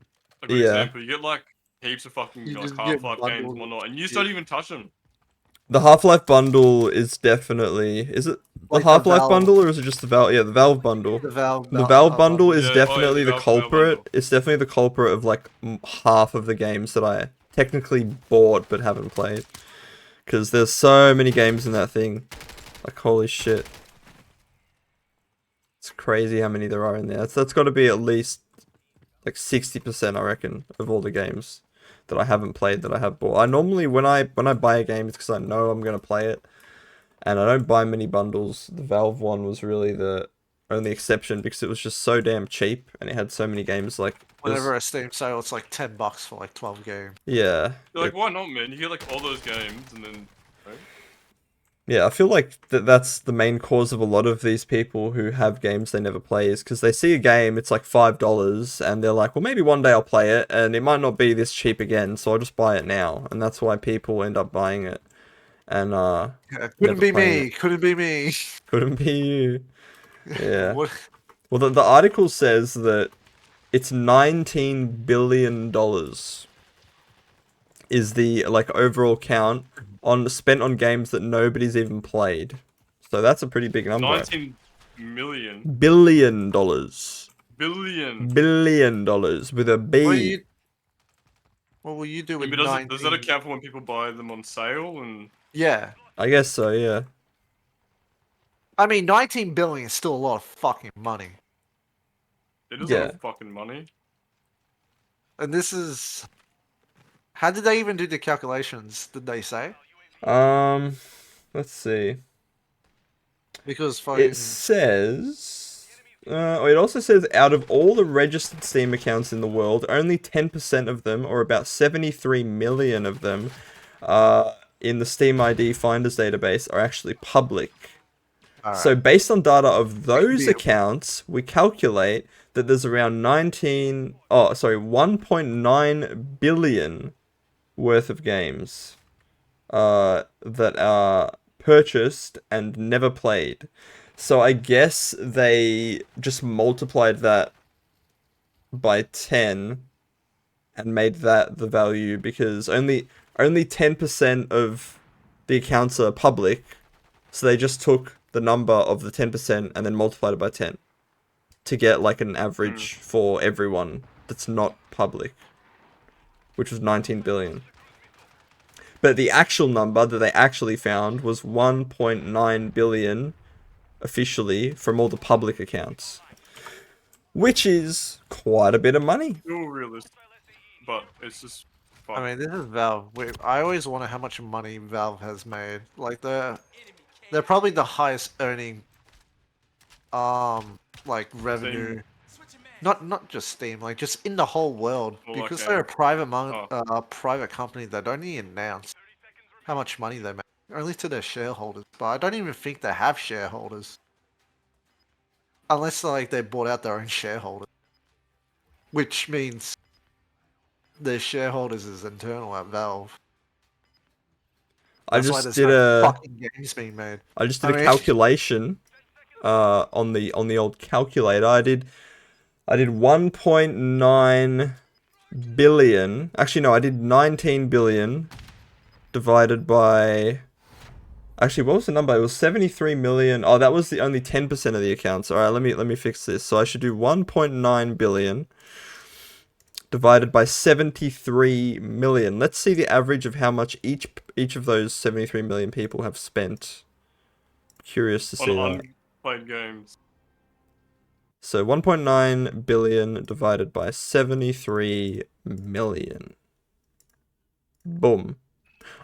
a good Yeah. example, you get like heaps of fucking You like just get Half-Life games and bundled whatnot, and you just shit. don't even touch them. the Half-Life bundle is definitely, is it the Like the Half-Life Valve- bundle, or is it just the Valve? Yeah, the Valve bundle. The Valve, The Valve bundle is Yeah, oh, definitely yeah, the Valve culprit. bundle. It's definitely the culprit of like half of the games that I technically bought but haven't played. Because there's so many games in that thing. Like, holy shit. It's crazy how many there are in there. That's got to be at least like 60%, I reckon, of all the games that I haven't played that I have bought. I normally, when I buy a game, it's because I know I'm going to play it. And I don't buy many bundles. The Valve one was really the only exception because it was just so damn cheap and it had so many games. Like, it was- Whenever a Steam sale, it's like $10 for like 12 games. yeah. You're like, why not, man? You get like all those games and then. Right? Yeah, I feel like that's the main cause of a lot of these people who have games they never play, is because they see a game, it's like $5, and they're like, well, maybe one day I'll play it, and it might not be this cheap again, so I'll just buy it now. And that's why people end up buying it. And, Yeah, never couldn't be playing me. Couldn't be me. couldn't be you. Yeah. What? Well, the article says that it's $19 billion is the, like, overall count spent on games that nobody's even played. So that's a pretty big number. 19 million. $billion. Billion. $billion with a B. What will you do with Maybe does that account for when people buy them on sale and Yeah. I guess so, yeah. I mean, 19 billion is still a lot of fucking money. it is Yeah. all fucking money? And this is... How did they even do the calculations, did they say? Let's see. Because fucking... It says... it also says out of all the registered Steam accounts in the world, only 10% of them, or about 73 million of them, in the Steam ID Finders database are actually public. Alright. So based on data of those deal. accounts, we calculate that there's around 1.9 billion worth of games that are purchased and never played. So I guess they just multiplied that by 10 and made that the value because only 10% of the accounts are public. So they just took the number of the 10% and then multiplied it by 10 to get like an average for everyone that's not public, which was 19 billion. But the actual number that they actually found was 1.9 billion officially from all the public accounts, which is quite a bit of money. Still realistic, but it's just fun. I mean, this is Valve. I always wonder how much money Valve has made. Like they're probably the highest earning, like revenue. Not just Steam, like just in the whole world, Well, because okay. they're a private company. They don't even announce how much money they make, only to their shareholders. But I don't even think they have shareholders, unless like they bought out their own shareholders, which means their shareholders is internal at Valve. I That's why just there's did no a fucking games being made. I just did a calculation on the old calculator. I did 1.9 billion. Actually no, I did 19 billion divided by, actually what was the number? It was 73 million. Oh, that was the only 10% of the accounts. All right, let me fix this. So I should do 1.9 billion divided by 73 million. Let's see the average of how much each of those 73 million people have spent. Curious to see on that. unplayed games. So 1.9 billion divided by 73 million. Boom.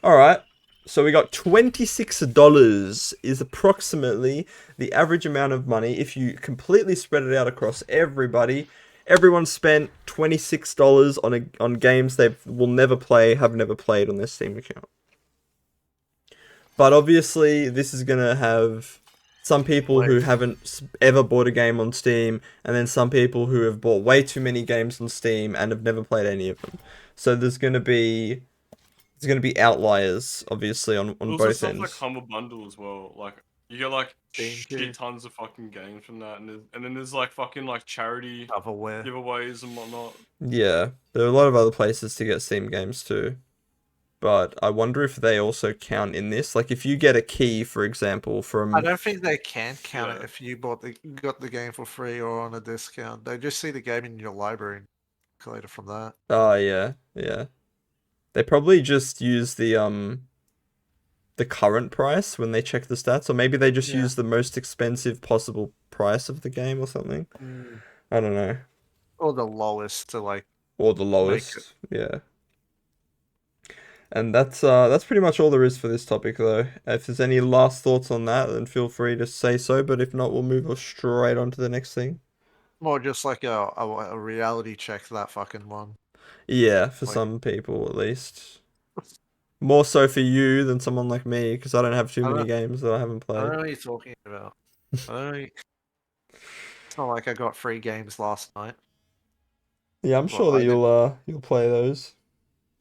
Alright. So we got $26 is approximately the average amount of money if you completely spread it out across everybody. Everyone spent $26 on games they will never play, have never played on their Steam account. But obviously, this is going to have some people who haven't ever bought a game on Steam, and then some people who have bought way too many games on Steam and have never played any of them. So there's going to be outliers, obviously, on both stuff ends. like Humble Bundle as well. Like you get like Thank you. shit tons of fucking games from that, and then there's like fucking like charity giveaways and whatnot. Yeah, there are a lot of other places to get Steam games too. But I wonder if they also count in this. Like, if you get a key, for example, from... I don't think they can count it if you got the game for free or on a discount. They just see the game in your library and calculate it from that. Oh, yeah, yeah. They probably just use the current price when they check the stats, or maybe they just use the most expensive possible price of the game or something. I don't know. Or the lowest to like... Or the lowest, yeah. And that's pretty much all there is for this topic, though. If there's any last thoughts on that, then feel free to say so. But if not, we'll move straight on to the next thing. More just like a reality check, that fucking one. Yeah, for some people at least. More so for you than someone like me, because I don't have too many games that I haven't played. I don't know what you're talking about. It's not like I got 3 games last night. Yeah, I'm sure that you'll play those.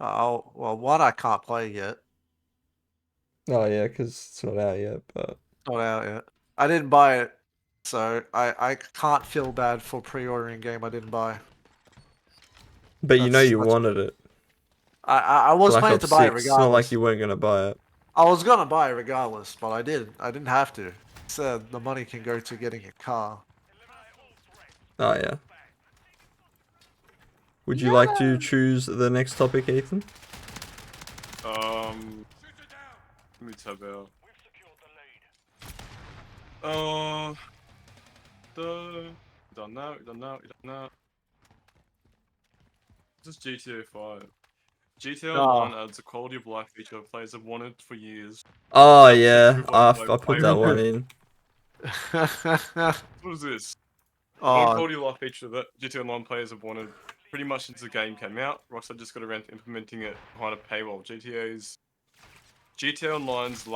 Well, one I can't play yet. Oh yeah, because it's not out yet, but... Not out yet. I didn't buy it, so I can't feel bad for pre-ordering a game I didn't buy. But you know you wanted it. I was planning to buy it regardless. It's not like you weren't going to buy it. I was going to buy it regardless, but I didn't. I didn't have to. It said the money can go to getting a car. Oh yeah. Would you like to choose the next topic, Ethan? Let me tab out. Done that. This is GTA 5. GTA Online adds a quality of life feature players have wanted for years. Oh yeah, I put that one in. What is this? One quality of life feature that GTA Online players have wanted pretty much since the game came out. Rockstar just got around to implementing it behind a paywall. GTA Online's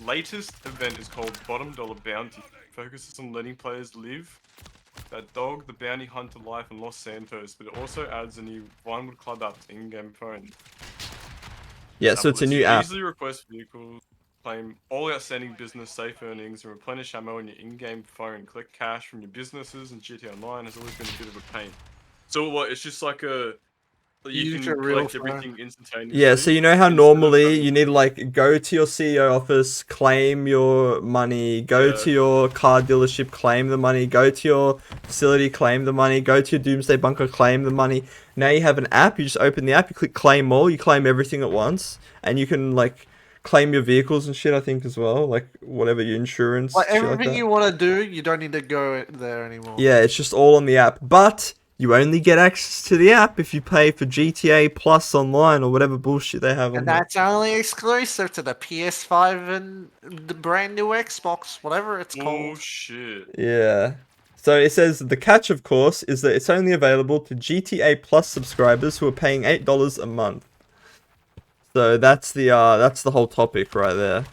latest event is called Bottom Dollar Bounty. It focuses on letting players live that dog, the bounty hunter life in Los Santos, but it also adds a new Vinewood Club app to in-game phone. Yeah, so it's a new app. Easily request vehicles, claim all outstanding business safe earnings and replenish ammo in your in-game phone. Collect cash from your businesses, and GTA Online has always been a bit of a pain. So what? It's just like you Use can your real collect everything instantaneously. Yeah, so you know how instead of normally having- you need to like go to your CEO office, claim your money, go to your car dealership, claim the money, go to your facility, claim the money, go to your doomsday bunker, claim the money. Now you have an app, you just open the app, you click claim all, you claim everything at once, and you can like claim your vehicles and shit, I think, as well, like whatever your insurance, Like shit like everything that. you want to do, you don't need to go there anymore. Yeah, it's just all on the app, but you only get access to the app if you pay for GTA Plus online or whatever bullshit they have on And there. that's only exclusive to the PS5 and the brand new Xbox, whatever it's Oh called. shit! Yeah. So it says the catch, of course, is that it's only available to GTA Plus subscribers who are paying $8 a month. So that's the whole topic right there.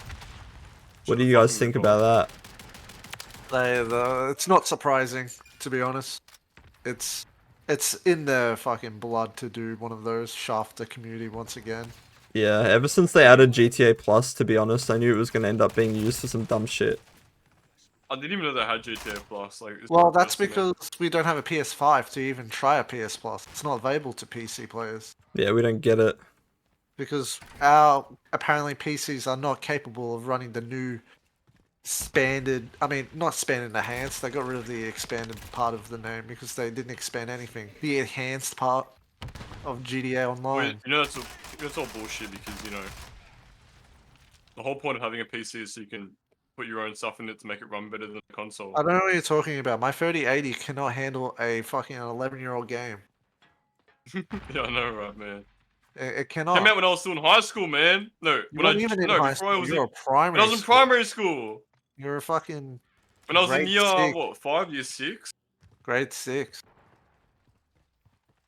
What do you guys think about that? It's not surprising, to be honest. It's in their fucking blood to do one of those, shaft the community once again. Yeah, ever since they added GTA Plus, to be honest, I knew it was going to end up being used for some dumb shit. I didn't even know they had GTA Plus. Like, Well, that's because we don't have a PS5 to even try a PS Plus. It's not available to PC players. Yeah, we don't get it. Because our apparently PCs are not capable of running the new expanded, I mean, not expanded, enhanced. They got rid of the expanded part of the name because they didn't expand anything. The enhanced part of GTA Online. You know that's all bullshit because the whole point of having a PC is so you can put your own stuff in it to make it run better than the console. I don't know what you're talking about. My 3080 cannot handle a fucking 11-year-old game. Yeah, I know, right, man. It cannot. Came out when I was still in high school, man. No, You're not even in high school. You're a primary. When I was in primary school. You're a fucking. When I was in grade year 6. 5, year 6. Grade 6.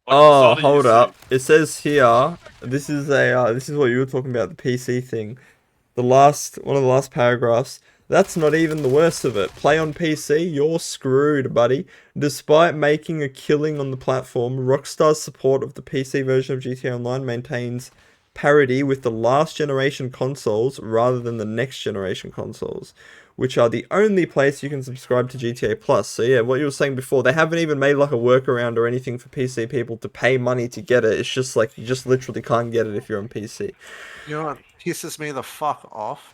Like, Oh, started year hold up. 6. It says here, this is what you were talking about, the PC thing. One of the last paragraphs. That's not even the worst of it. Play on PC, you're screwed, buddy. Despite making a killing on the platform, Rockstar's support of the PC version of GTA Online maintains parity with the last generation consoles rather than the next generation consoles, which are the only place you can subscribe to GTA Plus. So yeah, what you were saying before, they haven't even made like a workaround or anything for PC people to pay money to get it. It's just like, you just literally can't get it if you're on PC. You know what pisses me the fuck off?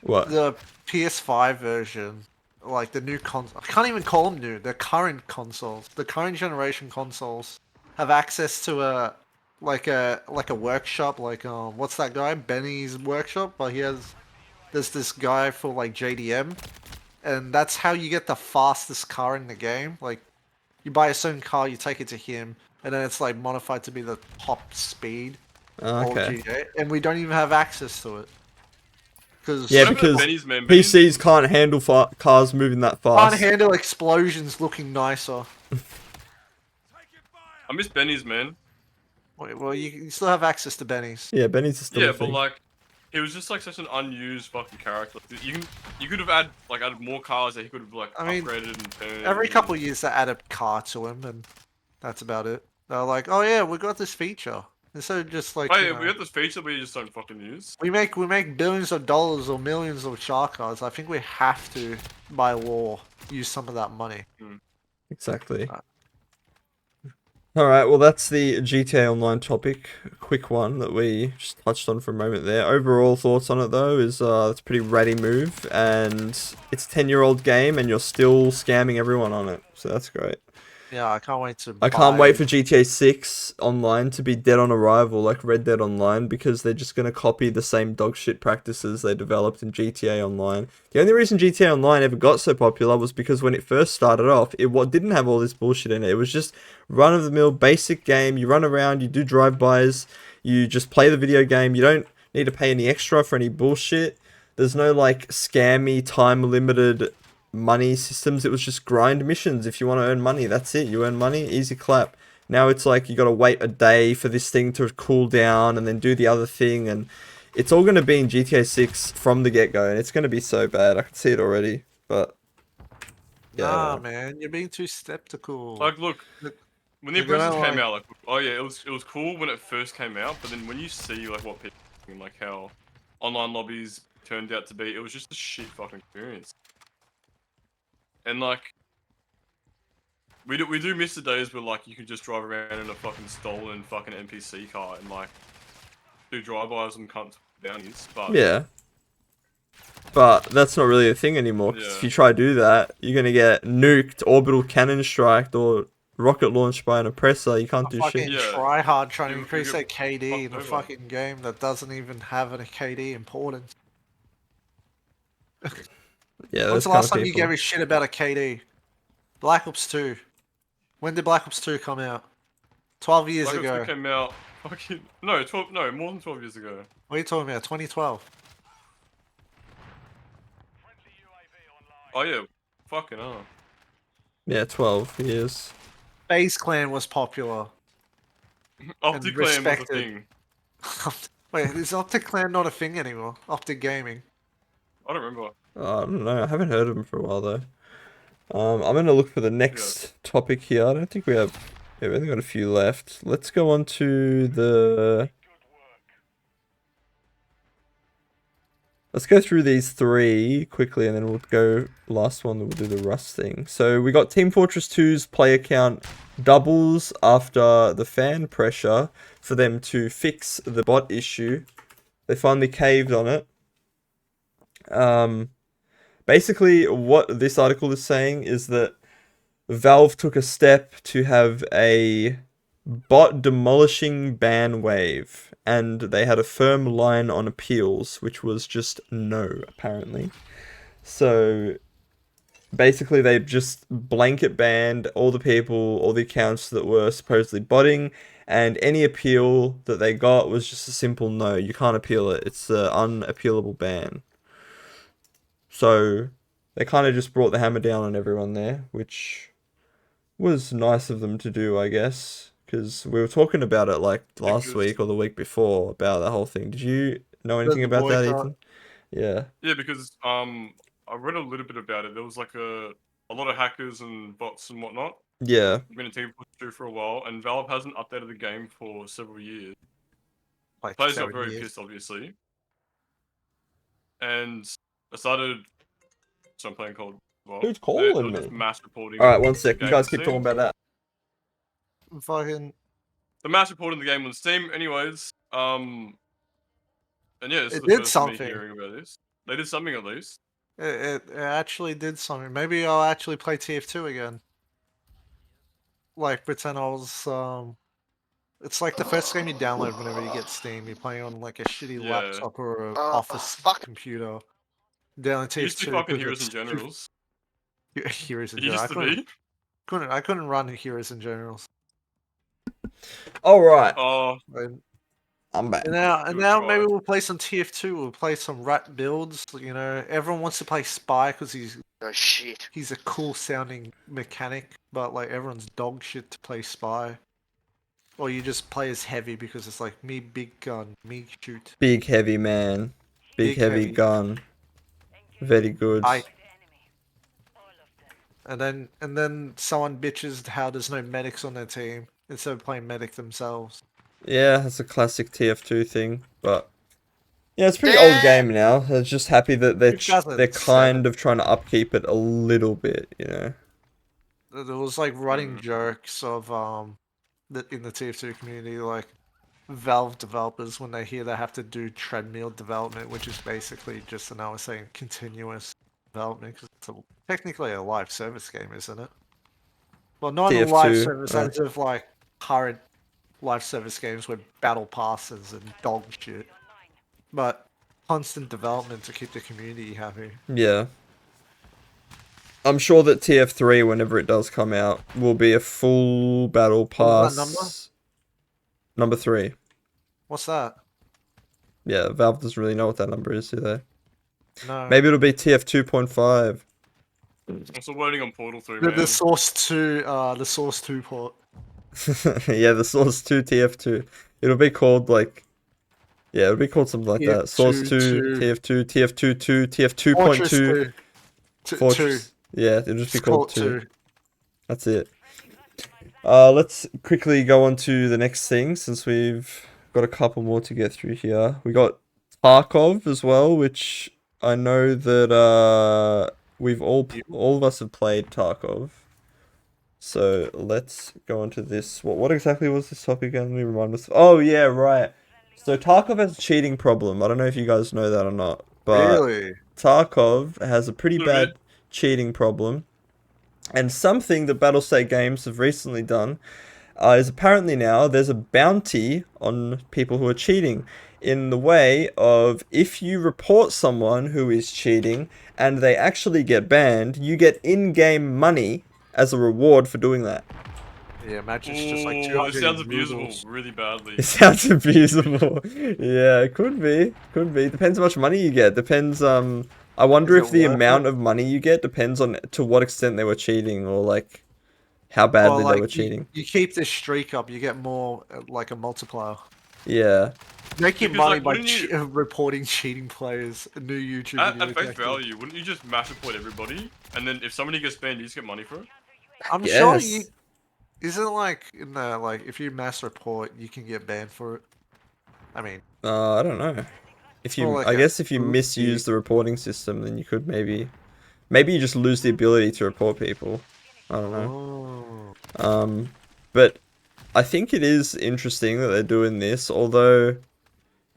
What? The PS5 version, like the new console. I can't even call them new. The current consoles, the current generation consoles, have access to a workshop. Like what's that guy? Benny's workshop. But there's this guy for like JDM, and that's how you get the fastest car in the game. Like you buy a certain car, you take it to him, and then it's like modified to be the top speed. Okay. GTA, and we don't even have access to it. Yeah, because PCs can't handle cars moving that fast. Can't handle explosions looking nicer. I miss Benny's, man. Wait, well, you still have access to Benny's. Yeah, Benny's is still a Yeah, thing. but like, he was just like such an unused fucking character. You could have added more cars that he could have like upgraded and turned. Every couple of years they add a car to him, and that's about it. They're like, oh yeah, we got this feature. Instead of just like, Hey, we got this feature we just don't fucking use. we make billions of dollars or millions of shark cards. I think we have to, by law, use some of that money. Exactly. Alright, well that's the GTA Online topic. A quick one that we just touched on for a moment there. Overall thoughts on it though is it's a pretty ratty move, and it's a 10-year-old game and you're still scamming everyone on it. So that's great. Yeah, I can't wait to. I can't wait for GTA 6 Online to be dead on arrival like Red Dead Online, because they're just going to copy the same dogshit practices they developed in GTA Online. The only reason GTA Online ever got so popular was because when it first started off, it didn't have all this bullshit in it. It was just run-of-the-mill basic game. You run around, you do drive-bys, you just play the video game. You don't need to pay any extra for any bullshit. There's no like scammy time-limited money systems. It was just grind missions. If you want to earn money, that's it. You earn money, easy clap. Now it's like you got to wait a day for this thing to cool down and then do the other thing, and it's all going to be in GTA 6 from the get-go, and it's going to be so bad. I can see it already, but yeah. Nah, man, you're being too skeptical. Like, look, when the You're gonna, Apprentice came like- out, like, oh yeah, it was cool when it first came out, but then when you see like what people like how online lobbies turned out to be. It was just a shit fucking experience. And like, we do miss the days where like you could just drive around in a fucking stolen fucking NPC car and like do drive-bys and cunt bounties. But Yeah. But that's not really a thing anymore, 'cause if you try to do that, you're gonna get nuked, orbital cannon striked, or rocket launched by an oppressor. You can't do fucking shit. Yeah. try hard trying to You increase get that KD in fucked a over. fucking game that doesn't even have a KD importance. Yeah, When's those the kind last of time you people. gave a shit about a KD? Black Ops 2. When did Black Ops 2 come out? 12 years Black Ops 2 ago. came out fucking no, more than 12 years ago. What are you talking about? 2012. Oh yeah, fucking hell. Yeah, 12 years. FaZe Clan was popular. Optic Clan was a respected. thing. Wait, is Optic Clan not a thing anymore? Optic Gaming. I don't remember. I don't know. I haven't heard of him for a while though. I'm gonna look for the next topic here. I don't think we have. Yeah, we've only got a few left. Let's go on to the. Let's go through these three quickly, and then we'll go last one. We'll do the Rust thing. So we got Team Fortress 2's player count doubles after the fan pressure for them to fix the bot issue. They finally caved on it. Basically, what this article is saying is that Valve took a step to have a bot demolishing ban wave, and they had a firm line on appeals, which was just no, apparently. So basically, they just blanket banned all the people, all the accounts that were supposedly botting, and any appeal that they got was just a simple no. You can't appeal it. It's an unappealable ban. So they kind of just brought the hammer down on everyone there, which was nice of them to do, I guess. Because we were talking about it like last week or the week before about that whole thing. Did you know anything about that, Ethan? Yeah. Yeah, because I read a little bit about it. There was like a lot of hackers and bots and whatnot. Yeah. Been a team through for a while, and Valve hasn't updated the game for several years. Like Players got 7 very years. pissed, obviously, and I started some playing called. Well, Who's they calling were me? just mass reporting. Alright, one sec. the You game guys on keep Steam. talking about that. Fucking. The mass reporting the game on Steam, anyways. And yeah, this is It the did first time me something. hearing about this. They did something at least. It actually did something. Maybe I'll actually play TF2 again. Like, pretend I was, it's like the first game you download whenever you get Steam. You're playing on like a shitty Yeah. laptop or an office computer. Download TF2. It used to be fucking because Heroes and it's Generals. Heroes and It Generals. used to be. I couldn't run Heroes and Generals. Alright. Oh, And I'm back. now Give it a maybe try. we'll play some TF2. We'll play some rat builds. You know, everyone wants to play Spy because he's a cool sounding mechanic, but like everyone's dog shit to play Spy. Or you just play as heavy because it's like me big gun, me shoot. Big heavy man. Big heavy gun. Very good. And then someone bitches how there's no medics on their team instead of playing medic themselves. Yeah, that's a classic TF2 thing, but yeah, it's a pretty old game now. I'm just happy that they're kind 2007. of trying to upkeep it a little bit, you know. There was like running jokes of in the TF2 community, like Valve developers when they hear they have to do treadmill development, which is basically just another saying continuous development because it's technically a live service game, isn't it? Well, not a live TF2, service as of like current live service games with battle passes and dog shit, but constant development to keep the community happy. Yeah. I'm sure that TF3, whenever it does come out, will be a full battle pass. What was Number 3. What's that? Yeah, Valve doesn't really know what that number is, do they? No. Maybe it'll be TF 2.5. I'm still waiting on Portal 3, The man. Source 2, the Source 2 port. Yeah, the Source 2 TF2. It'll be called like, yeah, it'll be called something like that. Source 2, TF2, TF2 2, TF 2.2, Fortress. Yeah, it'll just be called 2. That's it. Let's quickly go on to the next thing since we've got a couple more to get through here. We got Tarkov as well, which I know that we've all of us have played Tarkov. So let's go into this. What exactly was this topic again? Let me remind myself. Oh yeah, right. So Tarkov has a cheating problem. I don't know if you guys know that or not, but Really? Tarkov has a pretty Little bad cheating problem. And something that Battlestate Games have recently done is apparently now there's a bounty on people who are cheating, in the way of if you report someone who is cheating and they actually get banned, you get in-game money as a reward for doing that. Yeah, imagine it's just like Ooh, 200 it sounds abusable rubles. really badly. It sounds abusable. Yeah, it could be. Could be. Depends how much money you get. Depends, I wonder Is if it the worth amount it? of money you get depends on to what extent they were cheating, or like how badly they were cheating. You keep this streak up, you get more like a multiplier. Yeah. Making Because, money like, by wouldn't you- reporting cheating players. A new YouTube At video. face tactic. value, wouldn't you just mass report everybody? And then if somebody gets banned, you just get money for it? I'm sure Yes. you. Isn't it like in the like if you mass report, you can get banned for it? I mean, I don't know. If you, more like I a guess if you booty. misuse the reporting system, then you could maybe you just lose the ability to report people. I don't know. Oh. But I think it is interesting that they're doing this, although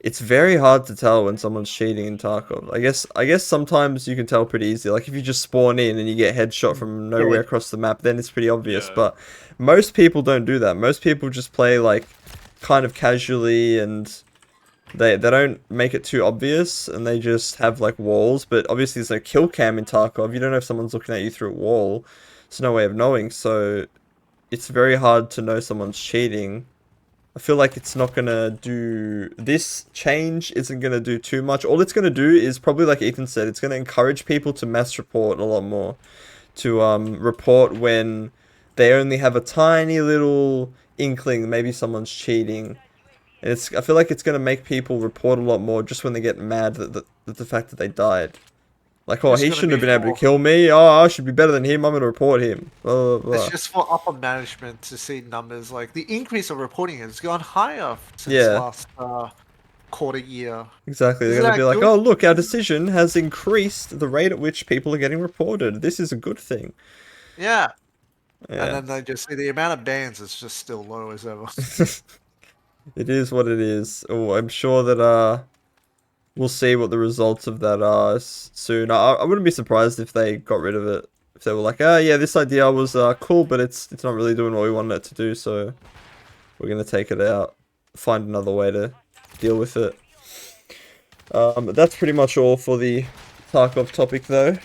it's very hard to tell when someone's cheating in Tarkov. I guess sometimes you can tell pretty easily. Like if you just spawn in and you get headshot from nowhere across the map, then it's pretty obvious. Yeah. But most people don't do that. Most people just play like kind of casually, and they don't make it too obvious, and they just have like walls. But obviously there's no kill cam in Tarkov. You don't know if someone's looking at you through a wall. There's no way of knowing, so it's very hard to know someone's cheating. I feel like it's not gonna do, this change isn't gonna do too much. All it's gonna do is probably, like Ethan said, it's gonna encourage people to mass report a lot more, to report when they only have a tiny little inkling that maybe someone's cheating. And I feel like it's gonna make people report a lot more just when they get mad that the fact that they died. Like, oh, It's he gonna shouldn't have be been able to for- kill me. Oh, I should be better than him. I'm gonna report him. Blah, blah, blah. It's just for upper management to see numbers. Like the increase of reporting has gone higher since Yeah. last quarter year. Exactly. They're Isn't going to that be like, good? oh, look, our decision has increased the rate at which people are getting reported. This is a good thing. Yeah. Yeah. And then they just see the amount of bans is just still low as ever. It is what it is. Oh, I'm sure that we'll see what the results of that are soon. I wouldn't be surprised if they got rid of it. If they were like, oh, yeah, this idea was cool, but it's not really doing what we wanted it to do, so we're going to take it out. Find another way to deal with it. That's pretty much all for the Tarkov topic, though.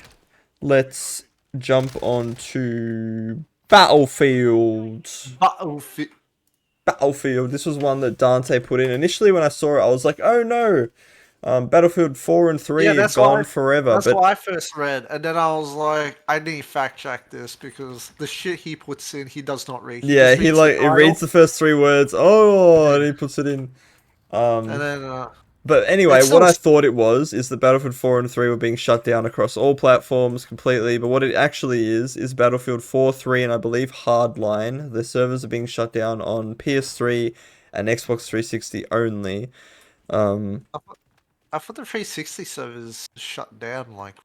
Let's jump on to Battlefield. Battlefield. This was one that Dante put in. Initially, when I saw it, I was like, oh no. Battlefield 4 and 3 have gone forever. That's what I first read. And then I was like, I need to fact check this because the shit he puts in, he does not read. Yeah, just he reads the like, it title, reads the first 3 words. Oh, and he puts it in. and then But anyway, It's what so- I thought it was is that Battlefield 4 and 3 were being shut down across all platforms completely, but what it actually is Battlefield 4, 3, and I believe Hardline. The servers are being shut down on PS3 and Xbox 360 only. I thought the 360 servers shut down like.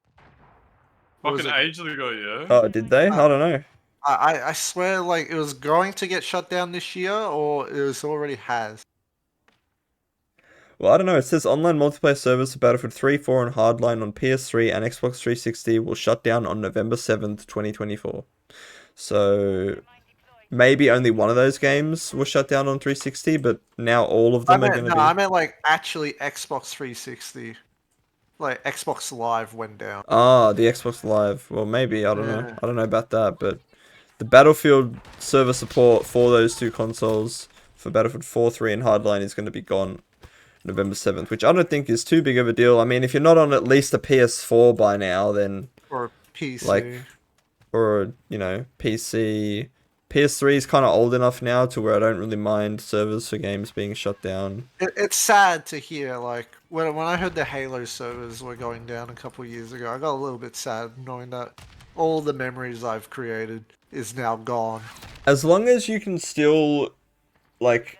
Fucking ages ago, yeah. Oh, did they? I don't know. I swear like it was going to get shut down this year or it was already has. Well, I don't know. It says online multiplayer servers for Battlefield 3, 4, and Hardline on PS3 and Xbox 360 will shut down on November 7th, 2024. So maybe only one of those games was shut down on 360, but now all of them are going to be... I meant like actually Xbox 360. Like Xbox Live went down. Ah, the Xbox Live. Well, maybe. I don't know. Yeah. I don't know about that, but the Battlefield server support for those two consoles for Battlefield 4, 3, and Hardline is going to be gone November 7th, which I don't think is too big of a deal. I mean, if you're not on at least a PS4 by now, then... Or PC. Like, or, you know, PC... PS3 is kind of old enough now to where I don't really mind servers for games being shut down. It's sad to hear, like, when I heard the Halo servers were going down a couple of years ago, I got a little bit sad knowing that all the memories I've created is now gone. As long as you can still, like...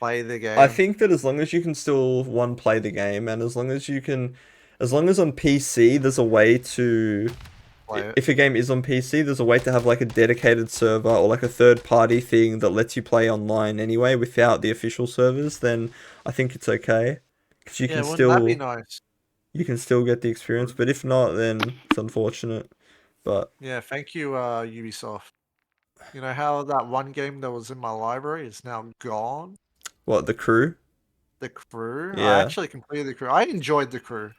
Play the game. I think that as long as you can still, one, play the game, and as long as you can as long as on PC, there's a way to. Play it. If a game is on PC, there's a way to have like a dedicated server or like a third-party thing that lets you play online anyway without the official servers. Then I think it's okay, because you Yeah, can wouldn't that be still nice? you can still get the experience. But if not, then it's unfortunate. But Yeah, thank you, Ubisoft. You know how that one game that was in my library is now gone? what, the Crew? The Crew? I Yeah. actually completed the Crew. I enjoyed the Crew.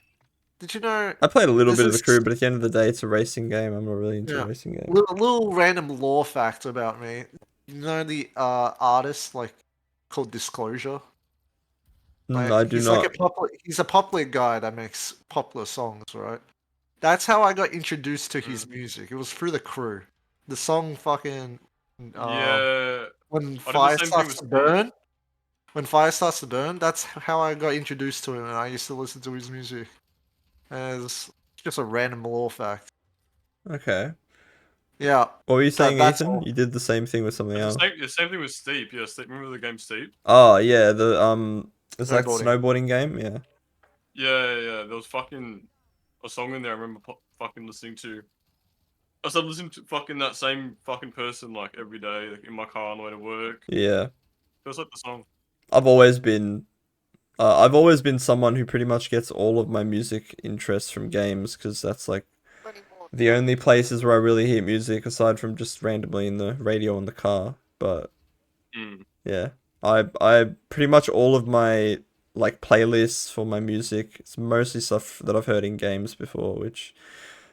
Did you know? I played a little This bit of the is- Crew, but at the end of the day, it's a racing game. I'm not really into Yeah. a racing game. Little random lore fact about me. You know the artist like called Disclosure? Like, I do he's not. like he's a popular guy that makes popular songs, right? That's how I got introduced to his music. It was through the Crew. The song fucking Yeah. when I did the fire same thing starts with to Steve. burn. When fire starts to burn, that's how I got introduced to him, and I used to listen to his music. And it's just a random lore fact. Okay. Yeah, What were you saying, that's Ethan? all. You did the same thing with something else. The same thing with Steep. Yeah, Steep. Remember the game Steep? Oh yeah, the it's like the Snowboarding. snowboarding game. Yeah. Yeah. There was fucking a song in there I remember fucking listening to. I started listening to fucking that same fucking person like every day, like in my car on the way to work. Yeah. It was like the song. I've always been someone who pretty much gets all of my music interests from games, because that's like the only places where I really hear music aside from just randomly in the radio in the car. But yeah, I pretty much all of my like playlists for my music, it's mostly stuff that I've heard in games before, which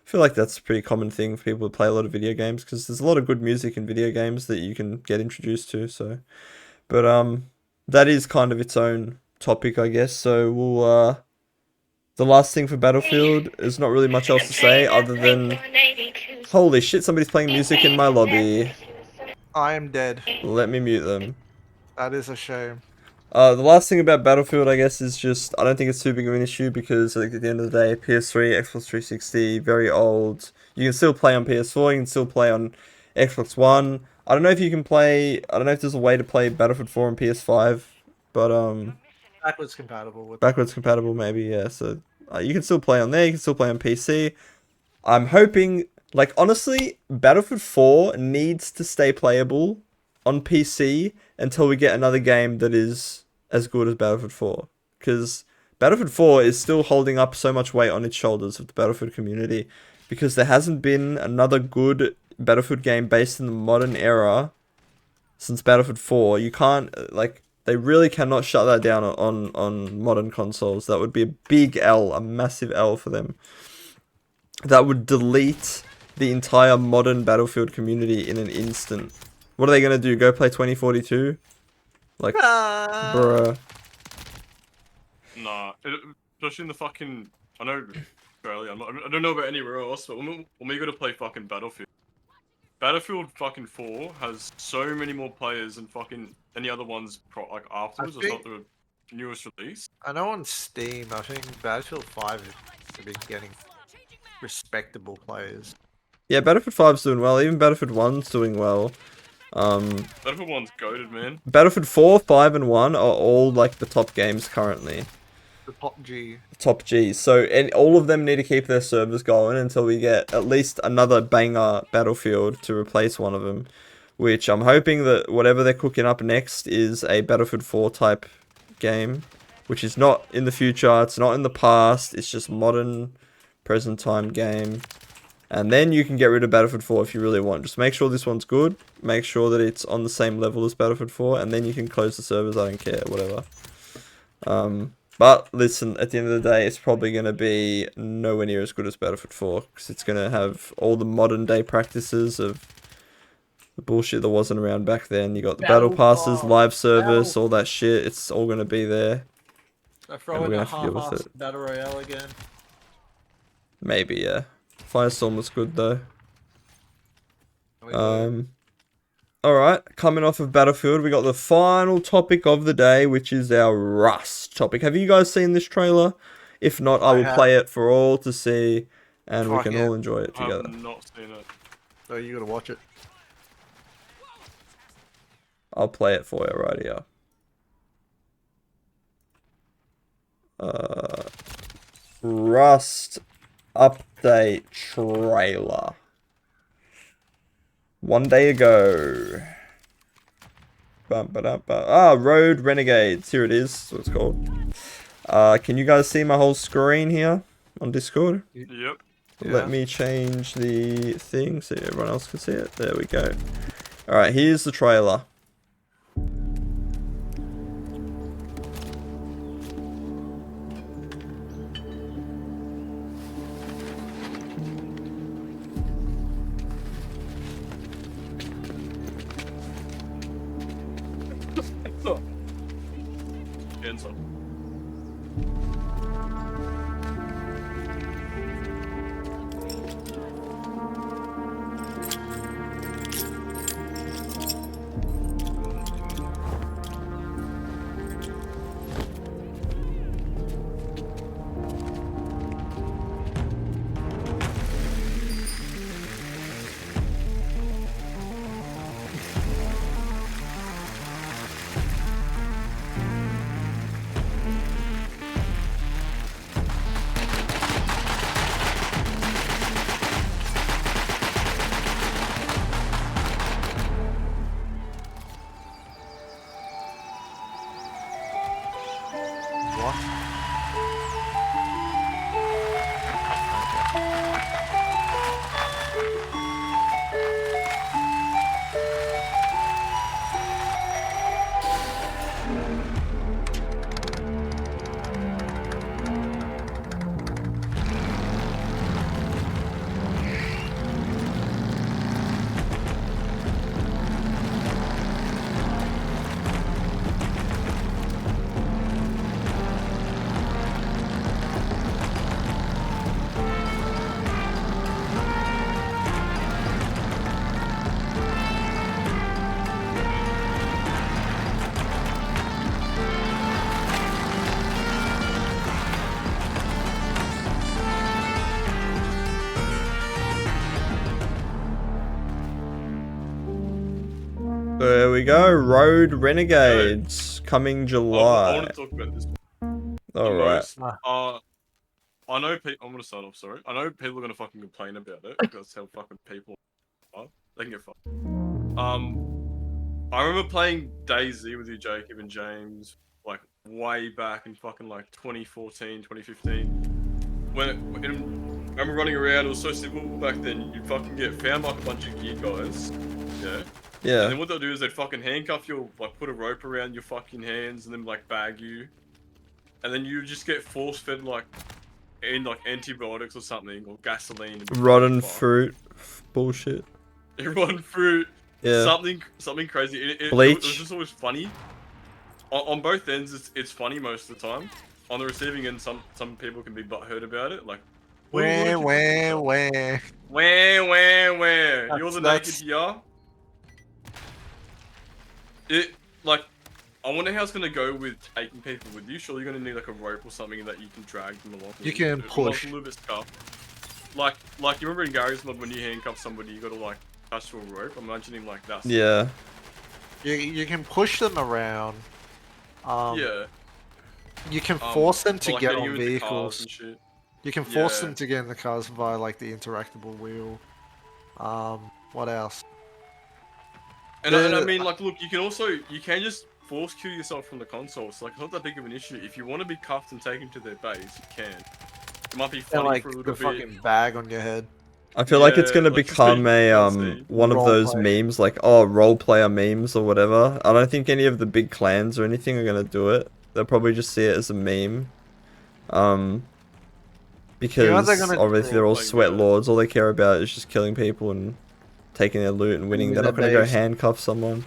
I feel like that's a pretty common thing for people who play a lot of video games, because there's a lot of good music in video games that you can get introduced to. So, but that is kind of its own topic, I guess. So we'll the last thing for Battlefield is not really much else to say other than holy shit, somebody's playing music in my lobby. I am dead. Let me mute them. That is a shame. The last thing about Battlefield, I guess, is just I don't think it's too big of an issue, because like, at the end of the day, PS3, Xbox 360, very old. You can still play on PS4, you can still play on Xbox One. I don't know if you can play. I don't know if there's a way to play Battlefield 4 on PS5, but Backwards compatible with. backwards compatible maybe, yeah. So you can still play on there. You can still play on PC. I'm hoping, like honestly, Battlefield 4 needs to stay playable on PC until we get another game that is as good as Battlefield 4. Because Battlefield 4 is still holding up so much weight on its shoulders of the Battlefield community. Because there hasn't been another good Battlefield game based in the modern era since Battlefield 4. You can't, like, they really cannot shut that down on modern consoles. That would be a big L, a massive L for them. That would delete the entire modern Battlefield community in an instant. What are they gonna do? Go play 2042? Like, bruh. Nah, especially in the fucking. I know Australia. I don't know about anywhere else, but when we go to play fucking Battlefield fucking 4 has so many more players than fucking any other ones like afterwards. It's not the newest release. I know on Steam, I think Battlefield 5 has been getting respectable players. Yeah, Battlefield 5's doing well. Even Battlefield 1's doing well. Battlefield 1's goated, man. Battlefield 4, 5, and 1 are all like the top games currently. The top G. Top G. So, and all of them need to keep their servers going until we get at least another banger Battlefield to replace one of them. Which I'm hoping that whatever they're cooking up next is a Battlefield 4 type game. Which is not in the future, it's not in the past, it's just modern, present time game. And then you can get rid of Battlefield 4 if you really want. Just make sure this one's good. Make sure that it's on the same level as Battlefield 4. And then you can close the servers. I don't care. Whatever. But listen, at the end of the day, it's probably going to be nowhere near as good as Battlefield 4. Because it's going to have all the modern day practices of the bullshit that wasn't around back then. You got the battle passes, live service, all that shit. It's all going to be there. I throw in we're a gonna have to deal with half-assed Battle Royale again. Maybe, yeah. Firestorm was good though. Alright, coming off of Battlefield, we got the final topic of the day, which is our Rust topic. Have you guys seen this trailer? If not, I will play it for all to see, and we can all enjoy it together. I have not seen it. So you gotta watch it. I'll play it for you right here. Rust update trailer. 1 day ago. Road Renegades. Here it is. That's what it's called. Can you guys see my whole screen here on Discord? Yep. Let me change the thing so everyone else can see it. There we go. Alright, here's the trailer. Cancel. There we go. Road Renegades coming I July. want to talk about this. Alright. I know people. I'm gonna start off. Sorry. I know people are gonna fucking complain about it because that's how fucking people are. They can get fucked. I remember playing DayZ with you, Jacob and James, like way back in fucking like 2014, 2015. When I remember running around, it was so simple back then. You'd fucking get found by a bunch of gear guys. Yeah. Yeah. And then what they'll do is they'd fucking handcuff you, like put a rope around your fucking hands and then like bag you. And then you just get force fed like in like antibiotics or something or gasoline. Rotten fruit. Bullshit. Rotten fruit. Yeah. Something crazy. It Bleach. was just always funny. On both ends, it's funny most of the time. On the receiving end, some people can be butthurt about it. Like, Where? You're the naked here. It like, I wonder how it's gonna go with taking people with you. Surely you're gonna need like a rope or something that you can drag them along. You can push. A little bit scuffed. Like you remember in Gary's mod when you handcuff somebody, you gotta like touch to a rope. I'm imagining like that. Yeah. You can push them around. Yeah. You can force them to like get getting on you into cars vehicles. and shit. You can force Yeah. them to get in the cars via like the interactable wheel. What else? And I mean, like, look, you can just force kill yourself from the console. It's like not that big of an issue. If you want to be cuffed and taken to their base, you can. It might be funny And like for a the little bit. fucking bag on your head. I feel like it's gonna like, just become be a DLC. one of those Roleplay. memes like role player memes or whatever. I don't think any of the big clans or anything are gonna do it. They'll probably just see it as a meme. Because they're gonna obviously they're all like sweat that. lords. All they care about is just killing people and taking their loot and winning. Winning They're not their gonna go base. handcuff someone.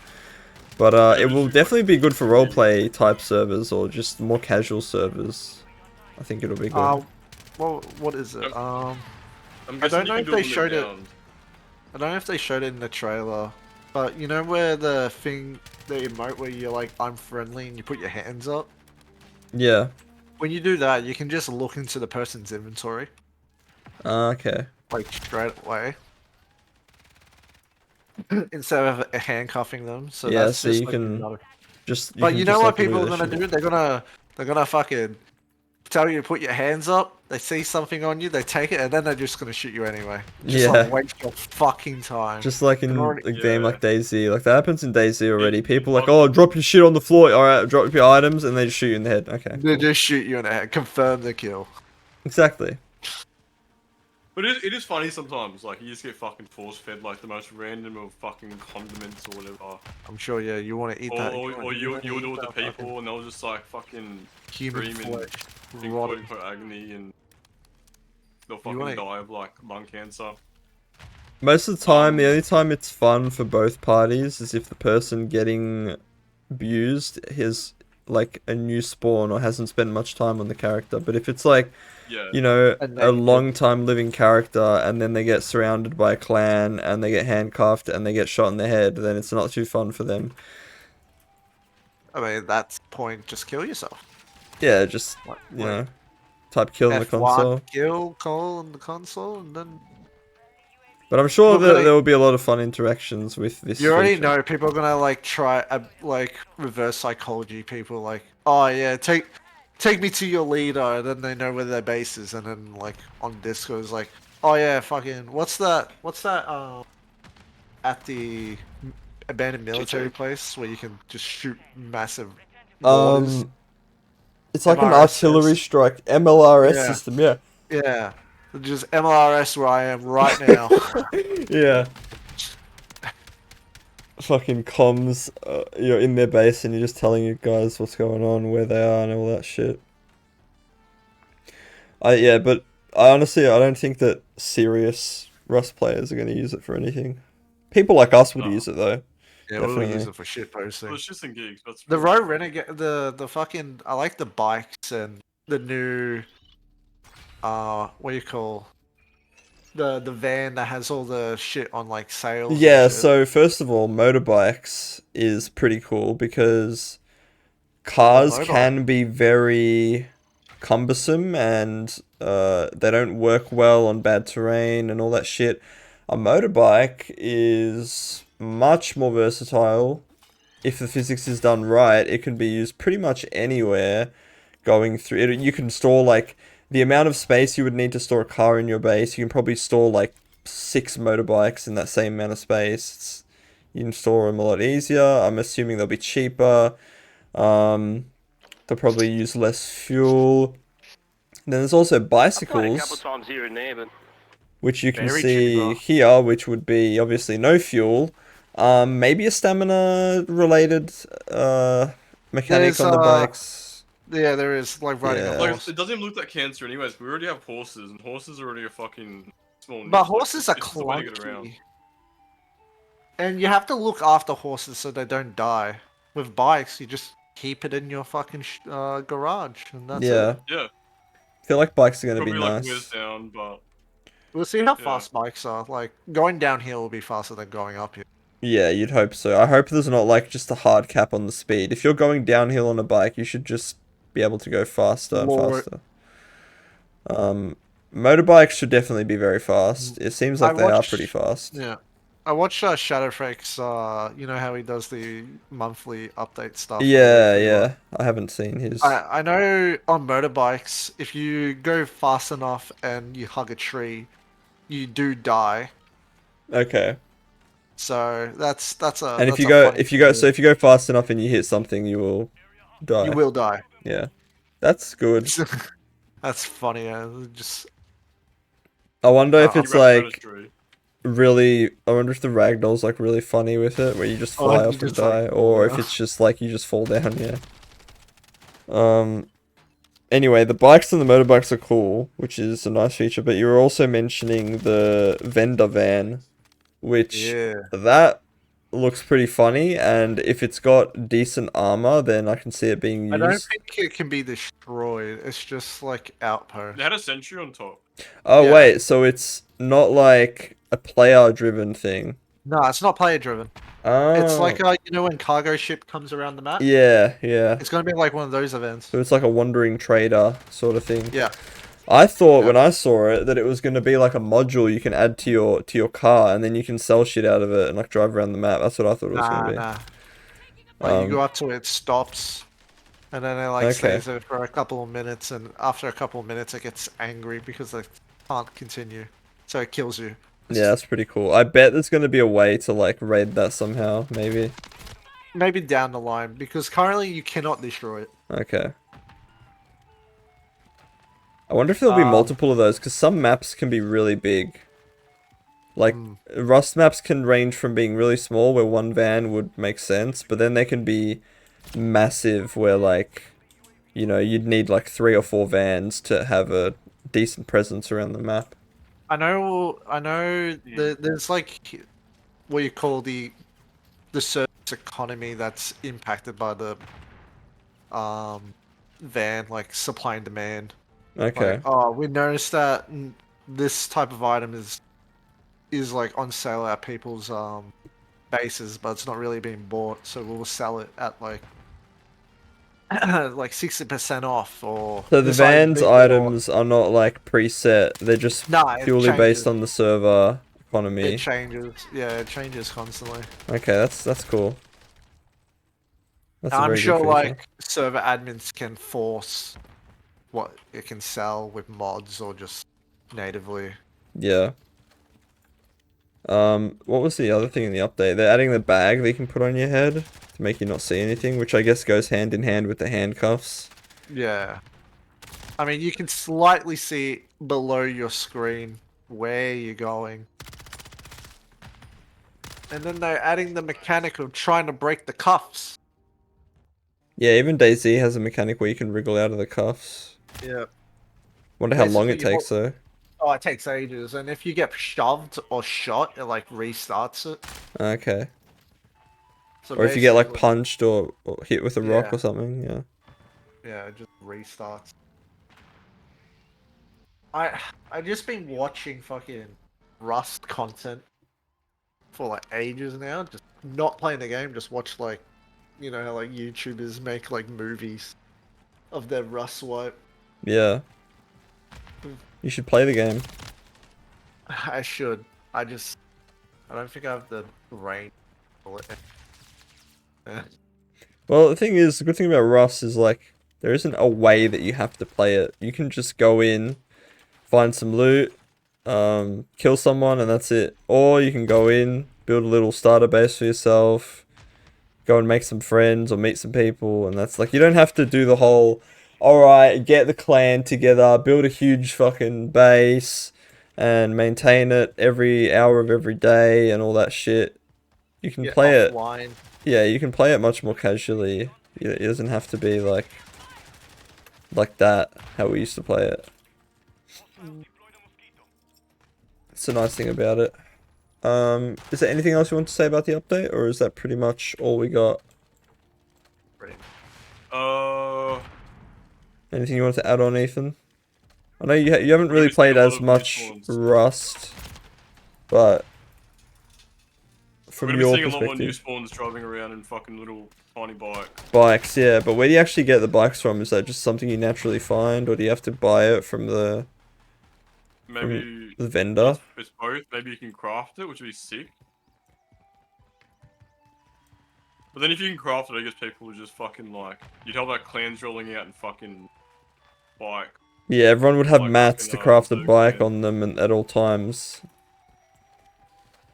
But Yeah, it just will be definitely be good for really- roleplay type servers or just more casual servers. I think it'll be good. Well, what is it? I'm I guessing don't you know can if do they limit showed it. down. I don't know if they showed it in the trailer, but you know where the emote where you're like, I'm friendly, and you put your hands up? Yeah. When you do that, you can just look into the person's inventory, Okay. like straight away. Instead of handcuffing them, so Yeah, that's so just you like can another... Just. But can you know just, what like, people are loot gonna their do? shit. They're gonna fucking tell you to put your hands up. They see something on you, they take it, and then they're just gonna shoot you anyway. Just Yeah. like waste your fucking time. Just like in already- a game Yeah. like DayZ, like that happens in DayZ already. It- People it- like, oh, drop your shit on the floor. All right, drop your items, and they just shoot you in the head. Okay, They cool. just shoot you in the head. Confirm the kill. Exactly. But it is funny sometimes. Like you just get fucking force fed like the most random of fucking condiments or whatever. I'm sure, yeah, you want to eat that. Or you'll do it with the fucking people, and they'll just like fucking human scream flesh. in Rotting. quote agony, and they'll You fucking wanna- die of like lung cancer. Most of the time, the only time it's fun for both parties is if the person getting abused has like a new spawn or hasn't spent much time on the character. But if it's like, Yeah. you know, And a then- long time living character and then they get surrounded by a clan and they get handcuffed and they get shot in the head, then it's not too fun for them. I mean, that's the point. Just kill yourself. Yeah, just, What- you what- know, type kill on the F1, console. kill, call on the console, and then But I'm sure Look, that like- there will be a lot of fun interactions with this you already feature. know people are gonna like try like reverse psychology. People like, oh yeah, take me to your leader, and then they know where their base is, and then like on Discord is like, oh yeah, fucking what's that at the abandoned military place where you can just shoot massive mortars? It's like an MRSS. artillery strike, MLRS Yeah. system, yeah. Yeah, just MLRS where I am right now. Yeah. Fucking comms, you're in their base and you're just telling you guys what's going on, where they are and all that shit. Yeah, but I honestly, I don't think that serious Rust players are going to use it for anything. People like us would No. use it though. Yeah, we'll Definitely. use it for shit posting. Well, it's just in gigs. That's The Road Renegade, the fucking, I like the bikes and the new, what do you call, the van that has all the shit on like sales. and Yeah, shit. so first of all, motorbikes is pretty cool because cars motorbike. can be very cumbersome and they don't work well on bad terrain and all that shit. A motorbike is much more versatile. If the physics is done right, it can be used pretty much anywhere going through it. You can store like the amount of space you would need to store a car in your base. You can probably store like 6 motorbikes in that same amount of space. You can store them a lot easier. I'm assuming they'll be cheaper. They'll probably use less fuel. Then there's also bicycles, which you can Very see cheaper. here, which would be obviously no fuel. Maybe a stamina related mechanic There's, on the bikes. Yeah, there is like riding Yeah. a Like, horse. it doesn't even look like cancer anyways. We already have horses, and horses are already a fucking small. But niche. horses are It's just a way to get around. clunky. And you have to look after horses so they don't die. With bikes, you just keep it in your fucking garage, and that's Yeah, it. Yeah, I feel like bikes are gonna probably be like nice. wears down, but We'll see how Yeah. fast bikes are. Like, going downhill will be faster than going uphill. Yeah, you'd hope so. I hope there's not like just a hard cap on the speed. If you're going downhill on a bike, you should just be able to go faster and Lord. faster. Motorbikes should definitely be very fast. It seems like I they are watched- pretty fast. Yeah. I watched Shadowfrex, you know how he does the monthly update stuff? Yeah, yeah. I haven't seen his. I know on motorbikes, if you go fast enough and you hug a tree, you do die. Okay. So that's a. And if that's you a go, funny if you go, thing. so if you go fast enough and you hit something, you will die. You will die. Yeah, that's good. That's funny. Just I wonder if You it's you wrap around a like tree. really. I wonder if the ragdoll's like really funny with it, where you just fly you off and just, die, like, or if yeah. it's just like you just fall down. Yeah. Anyway, the bikes and the motorbikes are cool, which is a nice feature. But you were also mentioning the vendor van, which yeah. that looks pretty funny. And if it's got decent armor, then I can see it being I don't used. think it can be destroyed. It's just like outpost. They had a sentry on top. Oh Yeah. wait, so it's not like a player-driven thing. No, it's not player driven. Oh. It's like you know when cargo ship comes around the map. Yeah, yeah. It's gonna be like one of those events. So it's like a wandering trader sort of thing. Yeah. I thought Yeah. when I saw it that it was going to be like a module you can add to your car and then you can sell shit out of it and like drive around the map. That's what I thought it was going Nah, to be. nah. Like you go up to it, it stops. And then it like Okay. stays there for a couple of minutes, and after a couple of minutes it gets angry because they can't continue. So it kills you. Yeah, that's pretty cool. I bet there's gonna be a way to like raid that somehow, maybe. Maybe down the line, because currently you cannot destroy it. Okay. I wonder if there'll be multiple of those, because some maps can be really big. Like, Rust maps can range from being really small, where one van would make sense, but then they can be massive, where like, you know, you'd need like 3 or 4 vans to have a decent presence around the map. I know. There's like what you call the service economy that's impacted by the van, like supply and demand. Okay. Like, oh, we noticed that this type of item is like on sale at people's bases, but it's not really being bought, so we'll sell it at like like 60% off. Or So the this van's item's items are not like preset, they're just Nah, it purely based changes. on the server economy. It changes. Yeah, it changes constantly. Okay, that's cool. That's a I'm very sure good feature. like server admins can force what it can sell with mods or just natively. Yeah. What was the other thing in the update? They're adding the bag that you can put on your head to make you not see anything, which I guess goes hand in hand with the handcuffs. Yeah. I mean, you can slightly see below your screen where you're going. And then they're adding the mechanic of trying to break the cuffs. Yeah, even DayZ has a mechanic where you can wriggle out of the cuffs. Yeah. Wonder how long it Basically, takes though. Oh, it takes ages. And if you get shoved or shot, it like restarts it. Okay. So Or if you get like basically- punched or hit with a rock Yeah. or something, yeah. Yeah, it just restarts. I just been watching fucking Rust content for like ages now. Just not playing the game, just watch like, you know how like YouTubers make like movies of their Rust wipe. Yeah. You should play the game. I should. I don't think I have the brain for it. Well, the thing is, the good thing about Rust is like, there isn't a way that you have to play it. You can just go in, find some loot, kill someone, and that's it. Or you can go in, build a little starter base for yourself, go and make some friends or meet some people, and that's like, you don't have to do the whole, alright, get the clan together, build a huge fucking base, and maintain it every hour of every day, and all that shit. You can play it. Offline. Yeah, you can play it much more casually. It doesn't have to be like that, how we used to play it. It's a nice thing about it. Is there anything else you want to say about the update, or is that pretty much all we got? Anything you want to add on, Ethan? I know you haven't really played as much Rust, but We're from gonna be your seeing a lot more new perspective, spawns driving around in fucking little tiny bikes. bikes, yeah. But where do you actually get the bikes from? Is that just something you naturally find, or do you have to buy it from the Maybe vendor? it's both. Maybe you can craft it, which would be sick. But then if you can craft it, I guess people would just fucking like, you'd have like clans rolling out and fucking bike. Yeah, everyone would have Like mats to fucking, craft a so bike yeah. on them at all times.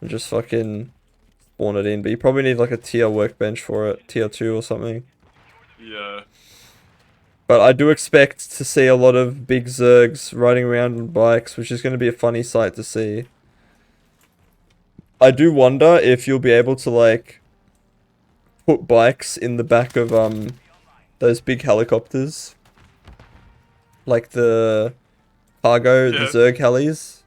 And just fucking spawn it in. But you probably need like a tier workbench for it. Tier 2 or something. Yeah. But I do expect to see a lot of big zergs riding around on bikes, which is going to be a funny sight to see. I do wonder if you'll be able to like put bikes in the back of those big helicopters. Like the cargo, the Yeah. Zerg helis.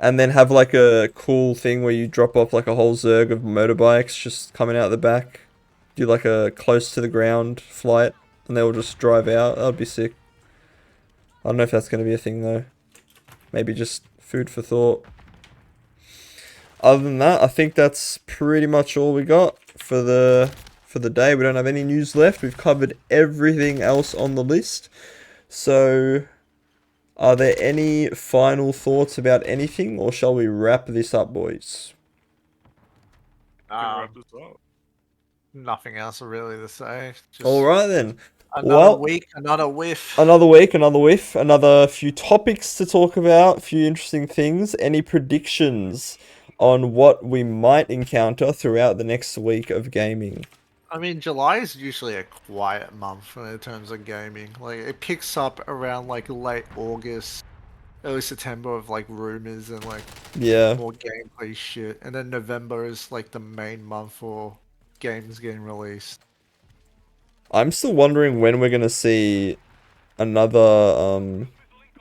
And then have like a cool thing where you drop off like a whole Zerg of motorbikes just coming out the back. Do like a close to the ground flight and they'll just drive out. That would be sick. I don't know if that's going to be a thing though. Maybe just food for thought. Other than that, I think that's pretty much all we got for the day. We don't have any news left. We've covered everything else on the list. So, are there any final thoughts about anything, or shall we wrap this up, boys? Can wrap this up. Nothing else really to say. Just... Alright then. Another week, another whiff. Another week, another whiff, another few topics to talk about, a few interesting things. Any predictions on what we might encounter throughout the next week of gaming? I mean, July is usually a quiet month in terms of gaming. Like, it picks up around like late August, early September of like rumors and like more gameplay shit. And then November is like the main month for games getting released. I'm still wondering when we're gonna see another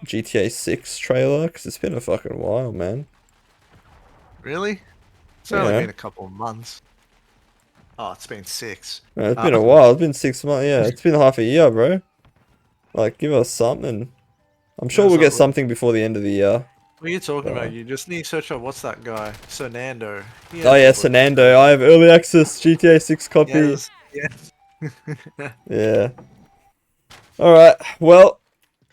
GTA 6 trailer, because it's been a fucking while, man. Really? It's only been a couple of months. Oh, it's been 6. No, it's been a while. It's been 6 months. Yeah, it's been half a year, bro. Like, give us something. I'm sure we'll get something before the end of the year. What are you talking about? You just need to search up what's that guy? Sonando. Oh yeah, Sonando. I have early access GTA 6 copy. Yes. Yeah. Alright, well,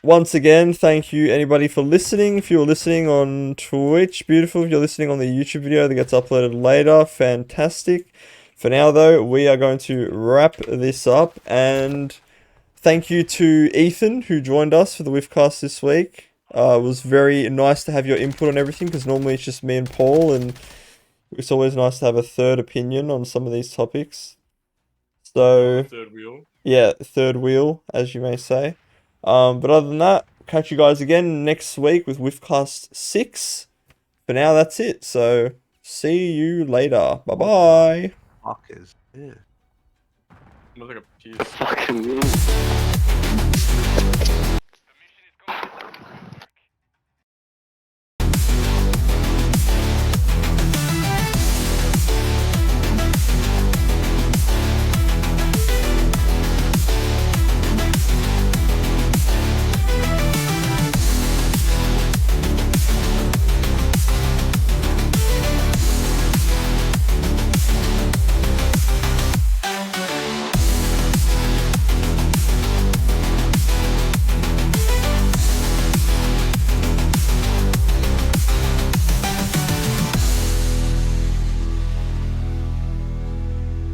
once again, thank you anybody for listening. If you're listening on Twitch, beautiful. If you're listening on the YouTube video that gets uploaded later, fantastic. For now, though, we are going to wrap this up. And thank you to Ethan, who joined us for the Whiffcast this week. It was very nice to have your input on everything, because normally it's just me and Paul, and it's always nice to have a third opinion on some of these topics. So, Third wheel. Yeah, third wheel, as you may say. But other than that, catch you guys again next week with Whiffcast 6. For now, that's it. So, see you later. Bye-bye. Fuckers. Yeah. Looks like a piece. Fucking me.